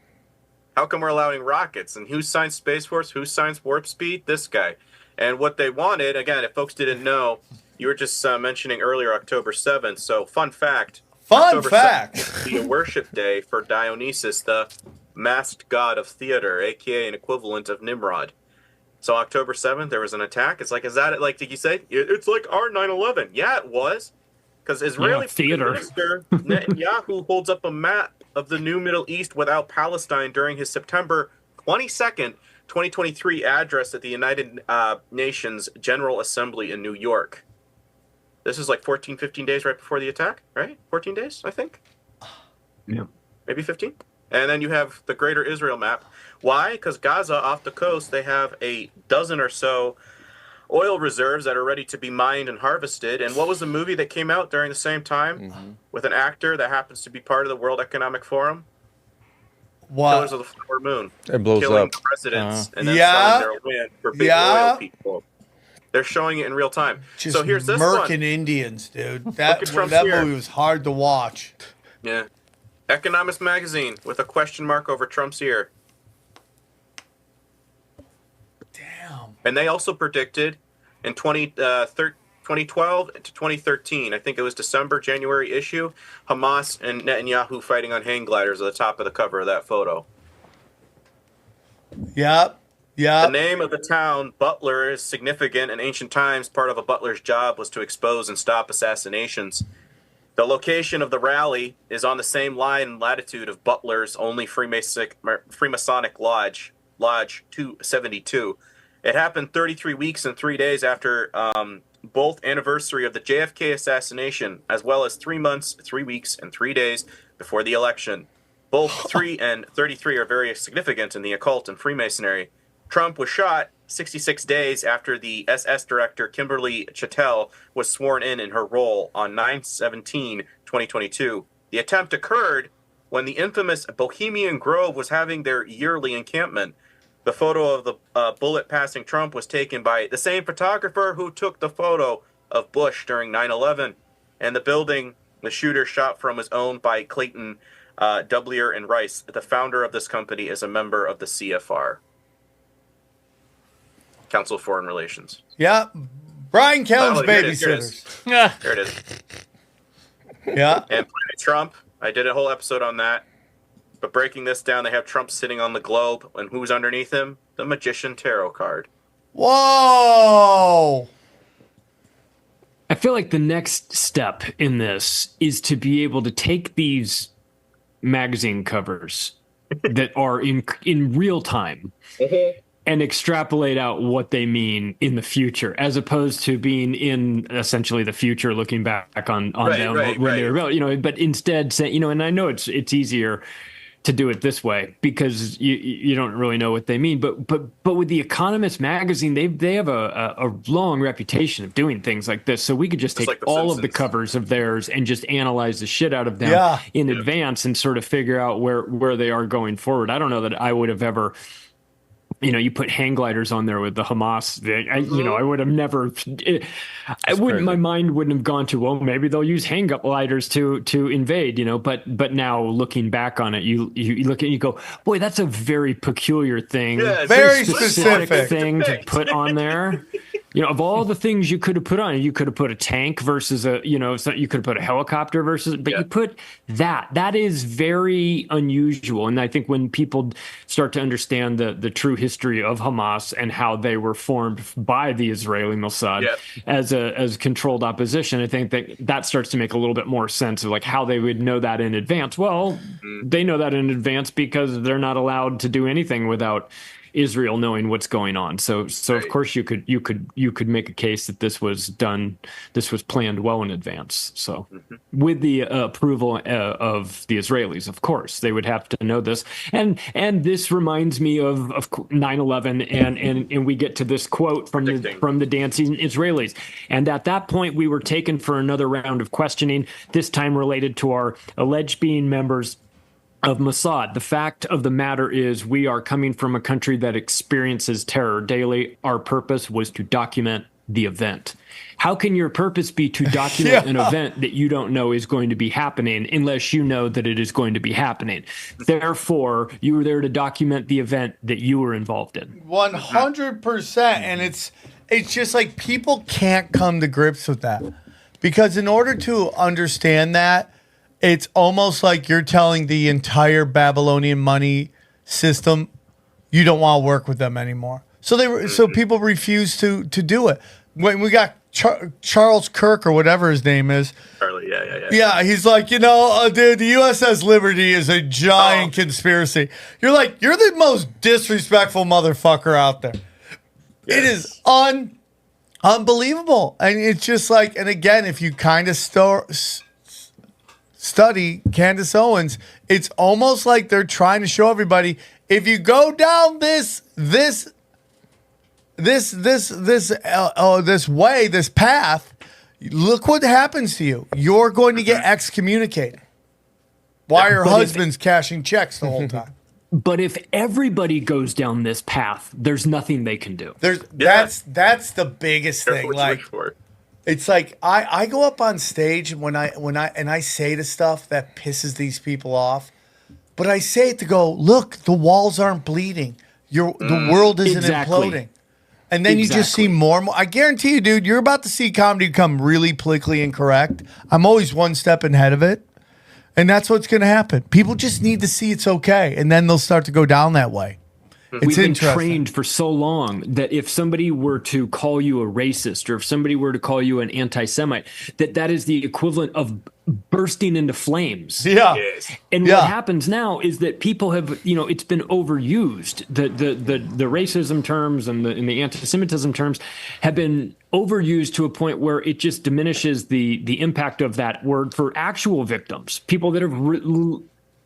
how come we're allowing rockets? And who signs Space Force? Who signs Warp Speed? This guy. And what they wanted, again, if folks didn't know, you were just mentioning earlier October 7th. So, fun fact. October 7th would be a worship day for Dionysus, the masked god of theater, a.k.a. an equivalent of Nimrod. So, October 7th, there was an attack. It's like, is that it? Like, did you say? It's like our 9/11. Yeah, it was. Because Israeli theater. Minister Netanyahu holds up a map of the new Middle East without Palestine during his September 22nd, 2023 address at the United Nations General Assembly in New York. This is like 14, 15 days right before the attack, right? 14 days, I think. Yeah. Maybe 15. And then you have the Greater Israel map. Why? Because Gaza, off the coast, they have a dozen or so oil reserves that are ready to be mined and harvested. And what was the movie that came out during the same time with an actor that happens to be part of the World Economic Forum? What? Killers of the Flower Moon. It blows Killing up. presidents and then Yeah. selling their land for big oil people. They're showing it in real time. Just so here's this murking one. Indians, dude. That at Trump's that ear. movie was hard to watch. Yeah. Economist Magazine with a question mark over Trump's ear. Damn. And they also predicted in 2012 to 2013, I think it was December, January issue, Hamas and Netanyahu fighting on hang gliders at the top of the cover of that photo. Yep. The Yep. name of the town, Butler, is significant. In ancient times, part of a butler's job was to expose and stop assassinations. The location of the rally is on the same line and latitude of Butler's only Freemasonic Lodge, Lodge 272. It happened 33 weeks and 3 days after both anniversary of the JFK assassination, as well as 3 months, 3 weeks, and 3 days before the election. Both 3 and 33 are very significant in the occult and Freemasonry. Trump was shot 66 days after the SS director Kimberly Chattel was sworn in her role on 9/17/2022. The attempt occurred when the infamous Bohemian Grove was having their yearly encampment. The photo of the bullet passing Trump was taken by the same photographer who took the photo of Bush during 9/11. And the building the shooter shot from is owned by Clayton Dublier and Rice. The founder of this company is a member of the CFR. Council of Foreign Relations. Yep. Brian Kellen's babysitters. Yeah. There it is. Yeah. And Planet Trump, I did a whole episode on that. But breaking this down, they have Trump sitting on the globe, and who's underneath him? The Magician Tarot card. Whoa. I feel like the next step in this is to be able to take these magazine covers that are in real time and extrapolate out what they mean in the future, as opposed to being in essentially the future, looking back on them when they were, but instead say, and I know it's easier to do it this way because you don't really know what they mean. But with the Economist magazine, they have a long reputation of doing things like this. So we could just take like all Simpsons. of the covers of theirs and just analyze the shit out of them in advance and sort of figure out where they are going forward. I don't know that I would have ever. You put hang gliders on there with the Hamas. I would have never. My mind wouldn't have gone to, well, maybe they'll use hang gliders to invade. But now looking back on it, you look at it and you go, boy, that's a very peculiar thing. Yeah, Very specific specific thing to put on there. of all the things you could have put on, you could have put a tank versus you could have put a helicopter versus, but you put that is very unusual. And I think when people start to understand the true history of Hamas and how they were formed by the Israeli Mossad as controlled opposition, I think that starts to make a little bit more sense of like how they would know that in advance. Well, they know that in advance because they're not allowed to do anything without Israel knowing what's going on. So of course you could make a case that this was planned well in advance. So with the approval of the Israelis, of course, they would have to know this. And this reminds me of 9/11 and we get to this quote from the dancing Israelis. And at that point we were taken for another round of questioning, this time related to our alleged being members of Mossad. The fact of the matter is we are coming from a country that experiences terror daily. Our purpose was to document the event. How can your purpose be to document an event that you don't know is going to be happening unless you know that it is going to be happening? Therefore, you were there to document the event that you were involved in. 100%. And it's just like people can't come to grips with that. Because in order to understand that, it's almost like you're telling the entire Babylonian money system you don't want to work with them anymore. So people refuse to do it. When we got Charles Kirk or whatever his name is. Charlie, yeah. Yeah, he's like, dude, the USS Liberty is a giant conspiracy. You're like, you're the most disrespectful motherfucker out there. Yes. It is unbelievable. And it's just like, and again, if you kind of study Candace Owens, it's almost like they're trying to show everybody, if you go down this way, this path, look what happens to you. You're going to get excommunicated. Why are husbands cashing checks the whole time? But if everybody goes down this path, there's nothing they can do. That's the biggest thing. Like, it's like I go up on stage when I say the stuff that pisses these people off, but I say it to go, look, the walls aren't bleeding. The world isn't imploding. And then you just see more and more. I guarantee you, dude, you're about to see comedy become really politically incorrect. I'm always one step ahead of it. And that's what's going to happen. People just need to see it's okay, and then they'll start to go down that way. We've been trained for so long that if somebody were to call you a racist or if somebody were to call you an anti-Semite, that is the equivalent of bursting into flames. Yeah. And what happens now is that people have, it's been overused. The racism terms and the anti-Semitism terms have been overused to a point where it just diminishes the impact of that word for actual victims, people that have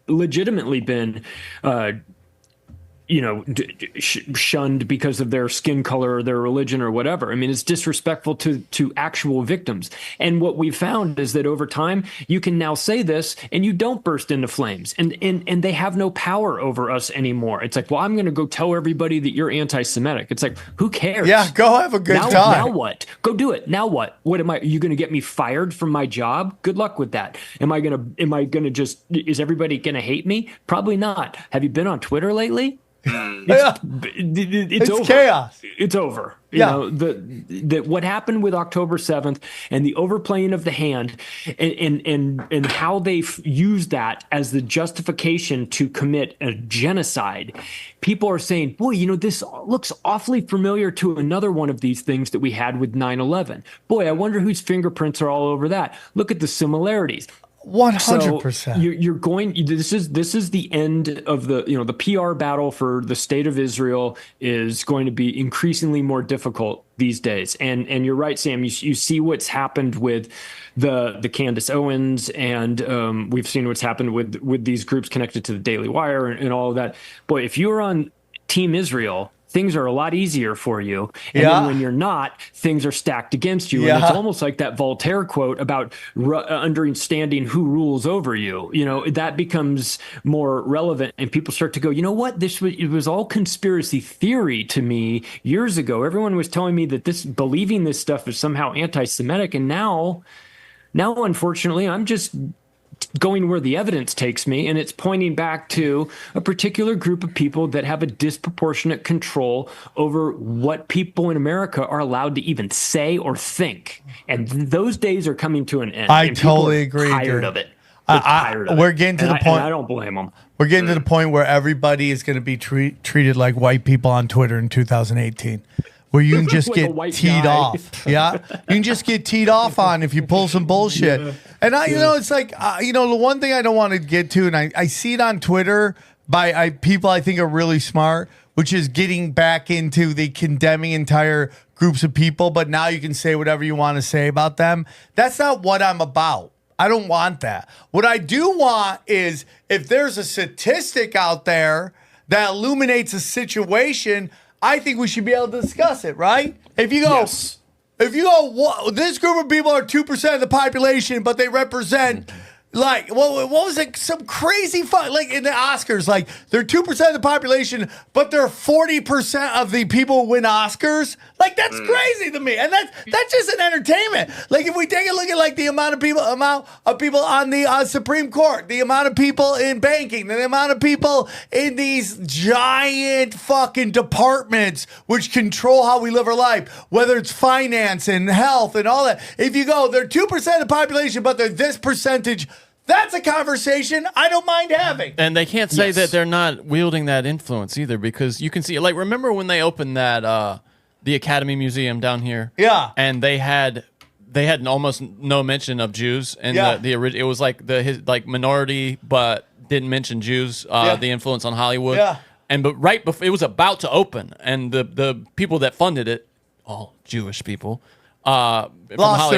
legitimately been shunned because of their skin color or their religion or whatever. I mean, it's disrespectful to actual victims. And what we've found is that over time, you can now say this and you don't burst into flames and they have no power over us anymore. It's like, well, I'm going to go tell everybody that you're anti-Semitic. It's like, who cares? Yeah, go have a good time. Now what? Go do it. Now what? Are you going to get me fired from my job? Good luck with that. Am I going to is everybody going to hate me? Probably not. Have you been on Twitter lately? It's over. Chaos. It's over. You know, what happened with October 7th and the overplaying of the hand and how they used that as the justification to commit a genocide. People are saying, boy, this looks awfully familiar to another one of these things that we had with 9/11. Boy, I wonder whose fingerprints are all over that. Look at the similarities. 100%. This is the end of the PR battle for the state of Israel is going to be increasingly more difficult these days. And you're right, Sam, you see what's happened with the Candace Owens and we've seen what's happened with these groups connected to the Daily Wire and all of that. Boy, if you're on Team Israel, things are a lot easier for you. And then when you're not, things are stacked against you. And it's almost like that Voltaire quote about understanding who rules over you. That becomes more relevant and people start to go, you know what? It was all conspiracy theory to me years ago. Everyone was telling me that believing this stuff is somehow anti-Semitic. And now, unfortunately, I'm just going where the evidence takes me, and it's pointing back to a particular group of people that have a disproportionate control over what people in America are allowed to even say or think. And those days are coming to an end. I totally agree. Tired of it. We're getting to the point. I don't blame them. We're getting to the point where everybody is going to be treated like white people on Twitter in 2018. Where you can just Like a get white teed guy. off. Yeah. You can just get teed off on if you pull some bullshit. Yeah. And it's like, the one thing I don't want to get to, and I see it on Twitter by people I think are really smart, which is getting back into the condemning entire groups of people, but now you can say whatever you want to say about them. That's not what I'm about. I don't want that. What I do want is if there's a statistic out there that illuminates a situation, I think we should be able to discuss it, right? If you go, this group of people are 2% of the population, but they represent like what was it? Some crazy fun, like in the Oscars, like they're 2% of the population, but they're 40% of the people who win Oscars. Like that's crazy to me, and that's just an entertainment. Like if we take a look at like the amount of people on the Supreme Court, the amount of people in banking, the amount of people in these giant fucking departments which control how we live our life, whether it's finance and health and all that. If you go, they're 2% of the population, but they're this percentage. That's a conversation I don't mind having. And they can't say that they're not wielding that influence either, because you can see, like, remember when they opened that the Academy Museum down here? Yeah. And they had almost no mention of Jews, and it was like minority, but didn't mention Jews. The influence on Hollywood. Yeah. But right before it was about to open, and the people that funded it, all Jewish people. Lost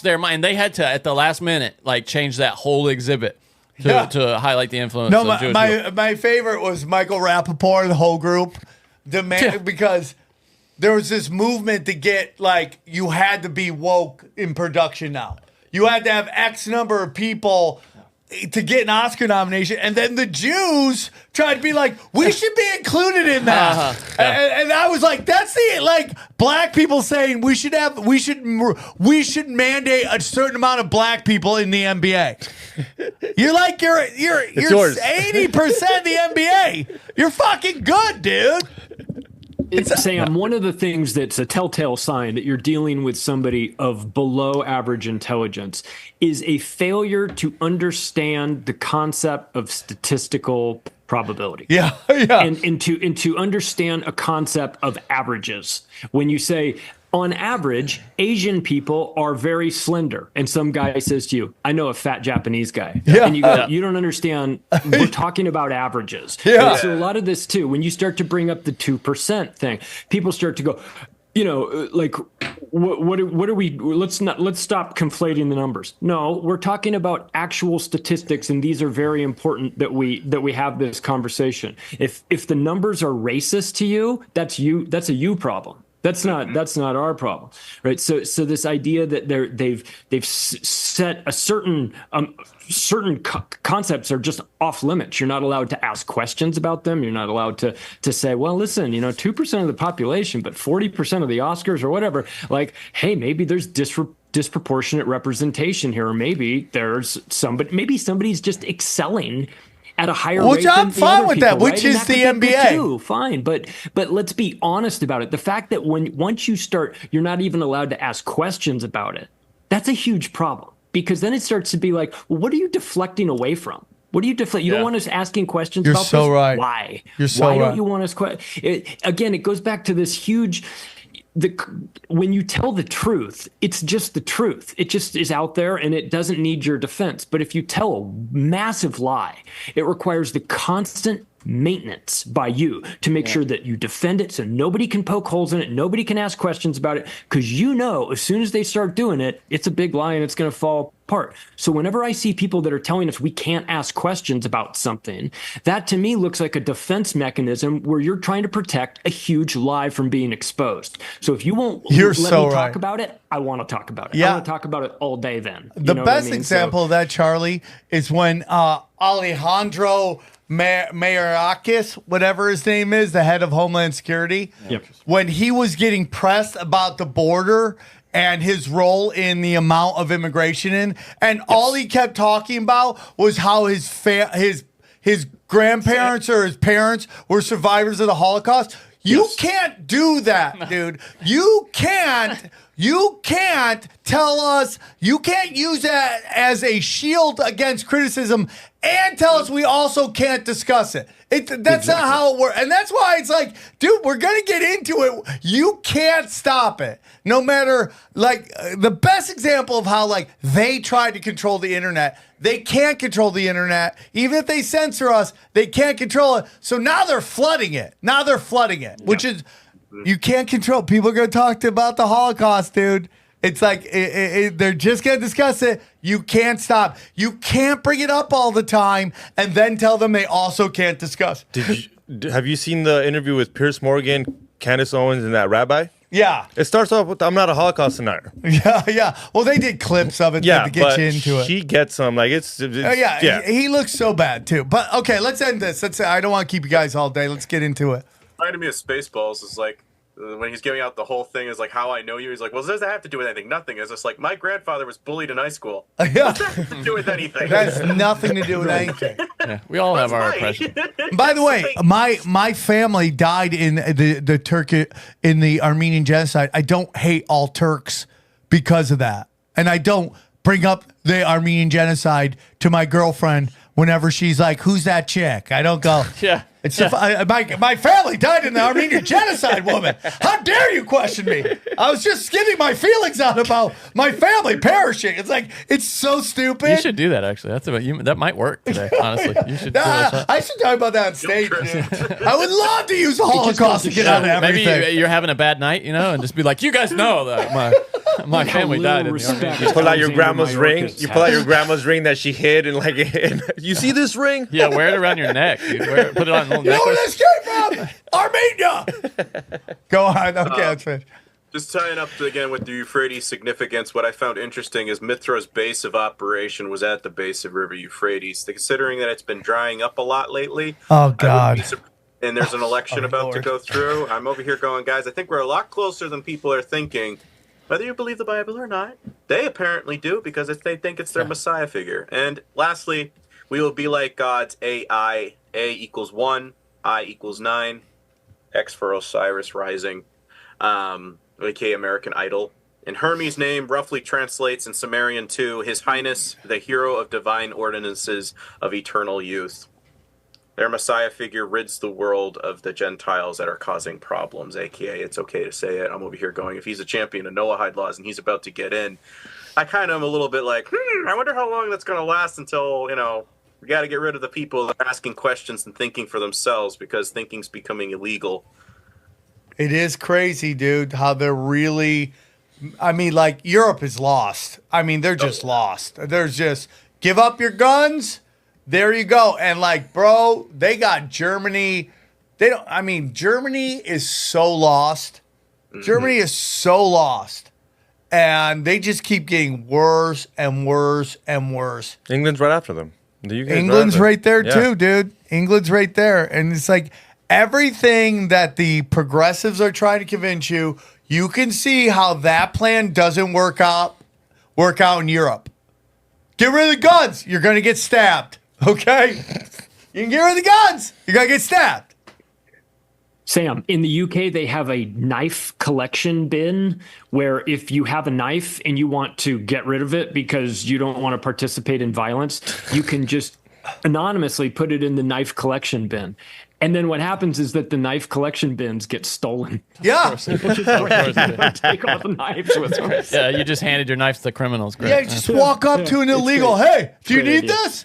their mind. They had to at the last minute like change that whole exhibit to highlight the influence. No, of Jewish people. my favorite was Michael Rappaport, the whole group, because there was this movement to get like you had to be woke in production now. You had to have X number of people to get an Oscar nomination, and then the Jews tried to be like, we should be included in that. And I was like, that's the black people saying we should mandate a certain amount of black people in the NBA. You're like you're 80% of the NBA. You're fucking good, dude. Sam, one of the things that's a telltale sign that you're dealing with somebody of below average intelligence is a failure to understand the concept of statistical probability. Yeah. And to understand a concept of averages. When you say, on average, Asian people are very slender. And some guy says to you, I know a fat Japanese guy. Yeah. And you go, you don't understand. We're talking about averages. Yeah. And so a lot of this, too, when you start to bring up the 2% thing, people start to go, like, what are we? Let's stop conflating the numbers. No, we're talking about actual statistics, and these are very important that we have this conversation. If the numbers are racist to you, that's a you problem. That's not our problem, right? So this idea that they've set a certain concepts are just off limits. You're not allowed to ask questions about them. You're not allowed to say, well, listen, 2% of the population, but 40% of the Oscars or whatever. Like, hey, maybe there's disproportionate representation here, or maybe somebody's just excelling at a higher rate than I'm fine with people, that, which is the NBA. Too, fine, but let's be honest about it. The fact that once you start, you're not even allowed to ask questions about it. That's a huge problem, because then it starts to be like, well, what are you deflecting away from? What do you deflect? You don't want us asking questions about this? You're so right. Why? You're so right. Why don't you want us again, it goes back to this huge. When you tell the truth, it's just the truth. It just is out there, and it doesn't need your defense. But if you tell a massive lie, it requires the constant maintenance by you to make sure that you defend it so nobody can poke holes in it, nobody can ask questions about it, because as soon as they start doing it, it's a big lie and it's going to fall apart. So whenever I see people that are telling us we can't ask questions about something, that to me looks like a defense mechanism where you're trying to protect a huge lie from being exposed. So if you won't let me talk about it, I want to talk about it. I want to talk about it all day then. The best example of that, Charlie, is when Alejandro Mayorkas, whatever his name is, the head of Homeland Security, when he was getting pressed about the border and his role in the amount of immigration and all he kept talking about was how his grandparents or his parents were survivors of the Holocaust. You can't do that, dude. You can't tell us, you can't use that as a shield against criticism and tell us we also can't discuss it. That's not how it works. And that's why it's like, dude, we're going to get into it. You can't stop it. No matter, like, the best example of how, like, they try to control the internet. They can't control the internet. Even if they censor us, they can't control it. So now they're flooding it. Which is, you can't control. People are going to talk about the Holocaust, dude. It's like they're just going to discuss it. You can't stop. You can't bring it up all the time and then tell them they also can't discuss. Have you seen the interview with Piers Morgan, Candace Owens, and that rabbi? Yeah. It starts off with, I'm not a Holocaust denier. Yeah. Well, they did clips of it to get you into it. She gets some. Like, it's He looks so bad, too. But, okay, let's end this. I don't want to keep you guys all day. Let's get into it. Reminded me of Spaceballs is like, when he's giving out the whole thing is like, how I know you. He's like, well, does that have to do with anything? Nothing. It's just like, my grandfather was bullied in high school. Yeah. What's that have to do with anything? That's nothing to do with anything. Yeah, we all have our oppression. By the way, my family died in the Armenian genocide. I don't hate all Turks because of that. And I don't bring up the Armenian genocide to my girlfriend whenever she's like, who's that chick? I don't go, my family died in the Armenian genocide, woman. How dare you question me? I was just getting my feelings out about my family perishing. It's like, it's so stupid. You should do that, actually. That might work today, honestly. You should I should talk about that on stage, dude. I would love to use the Holocaust to get out of everything. Maybe you're having a bad night, and just be like, you guys know that my family died in the Armenian. You pull out your grandma's ring. You pull out your grandma's ring that she hid, and you see this ring? Yeah, wear it around your neck, dude. Put it on a little You know where necklace. this came from? Armenia. Go on. Okay, that's it. Just tying up again with the Euphrates significance, what I found interesting is Mithra's base of operation was at the base of River Euphrates. Considering that it's been drying up a lot lately. Oh, God. And there's an election about to go through. I'm over here going, guys, I think we're a lot closer than people are thinking. Whether you believe the Bible or not, they apparently do because they think it's their Messiah figure. And lastly, we will be like God's AI. A equals 1, I equals 9, X for Osiris rising, aka American Idol. And Hermes' name roughly translates in Sumerian to His Highness, the hero of divine ordinances of eternal youth. Their Messiah figure rids the world of the Gentiles that are causing problems, aka it's okay to say it. I'm over here going, if he's a champion of Noahide laws and he's about to get in, I kind of am a little bit like, I wonder how long that's going to last until, we got to get rid of the people that are asking questions and thinking for themselves because thinking's becoming illegal. It is crazy, dude, how they're really, like, Europe is lost. They're just lost. There's just, give up your guns, there you go. And, like, bro, they got Germany. Germany is so lost. Mm-hmm. Germany is so lost. And they just keep getting worse and worse and worse. England's right after them. England's right there too, dude. England's right there. And it's like everything that the progressives are trying to convince you, you can see how that plan doesn't work out in Europe. Get rid of the guns. You're going to get stabbed. Okay? You can get rid of the guns. You're going to get stabbed. Sam, in the UK, they have a knife collection bin where if you have a knife and you want to get rid of it because you don't want to participate in violence, you can just anonymously put it in the knife collection bin. And then what happens is that the knife collection bins get stolen. Yeah. Take all the knives with them. Yeah, you just handed your knife to criminals. Great. Yeah, just walk up to an illegal, hey, do you need this?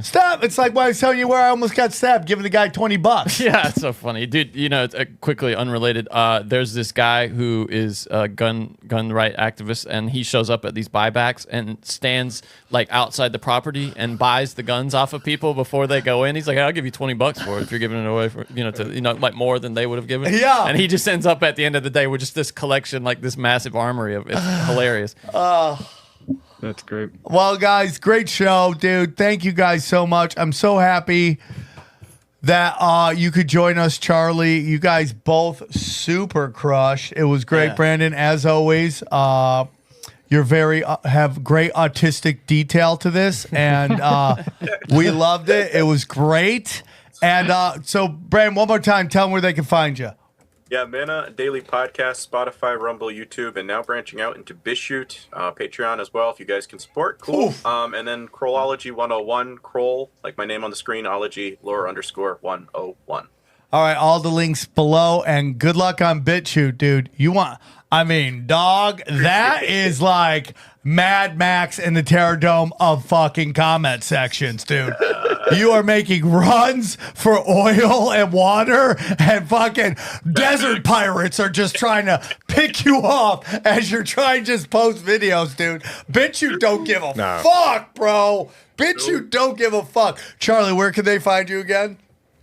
Stop. It's like when I was telling you where I almost got stabbed, giving the guy $20. Yeah, it's so funny. Dude, it's quickly unrelated. There's this guy who is a gun right activist, and he shows up at these buybacks and stands like outside the property and buys the guns off of people before they go in. He's like, hey, I'll give you $20 for it if you're giving it away for, like more than they would have given. Yeah. And he just ends up at the end of the day with just this collection, like this massive armory of it's hilarious. That's great. Well, guys, great show, dude. Thank you guys so much. I'm so happy that you could join us, Charlie. You guys both super crushed. It was great, Brandon, as always. You're very have great autistic detail to this, and we loved it. It was great. And so, Brandon, one more time, tell them where they can find you. Yeah, Mana Daily Podcast, Spotify, Rumble, YouTube, and now branching out into BitChute, Patreon as well, if you guys can support. Cool. And then Krollology 101, Kroll, like my name on the screen, ology, lore _ 101. All right, all the links below, and good luck on BitChute, dude. Dog, that is like Mad Max in the Terror Dome of fucking comment sections, dude. You are making runs for oil and water, and fucking desert pirates are just trying to pick you off as you're trying to just post videos, dude. BitChute don't give a fuck, bro. BitChute don't give a fuck. Charlie, where can they find you again?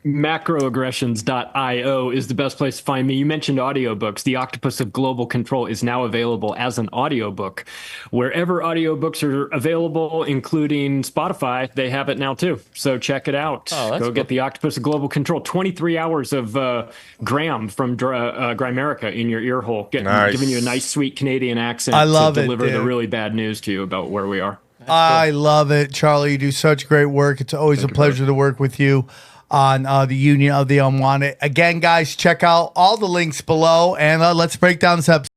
Macroaggressions.io is the best place to find me. You mentioned audiobooks. The Octopus of Global Control is now available as an audiobook. Wherever audiobooks are available, including Spotify, they have it now too. So check it out. Go get The Octopus of Global Control. 23 hours of Graham from Grimerica in your ear hole, giving you a nice, sweet Canadian accent to deliver the really bad news to you about where we are. I love it, Charlie. You do such great work. It's always a pleasure to work with you on the Union of the Unwanted. Again, guys, check out all the links below, and let's break down this episode.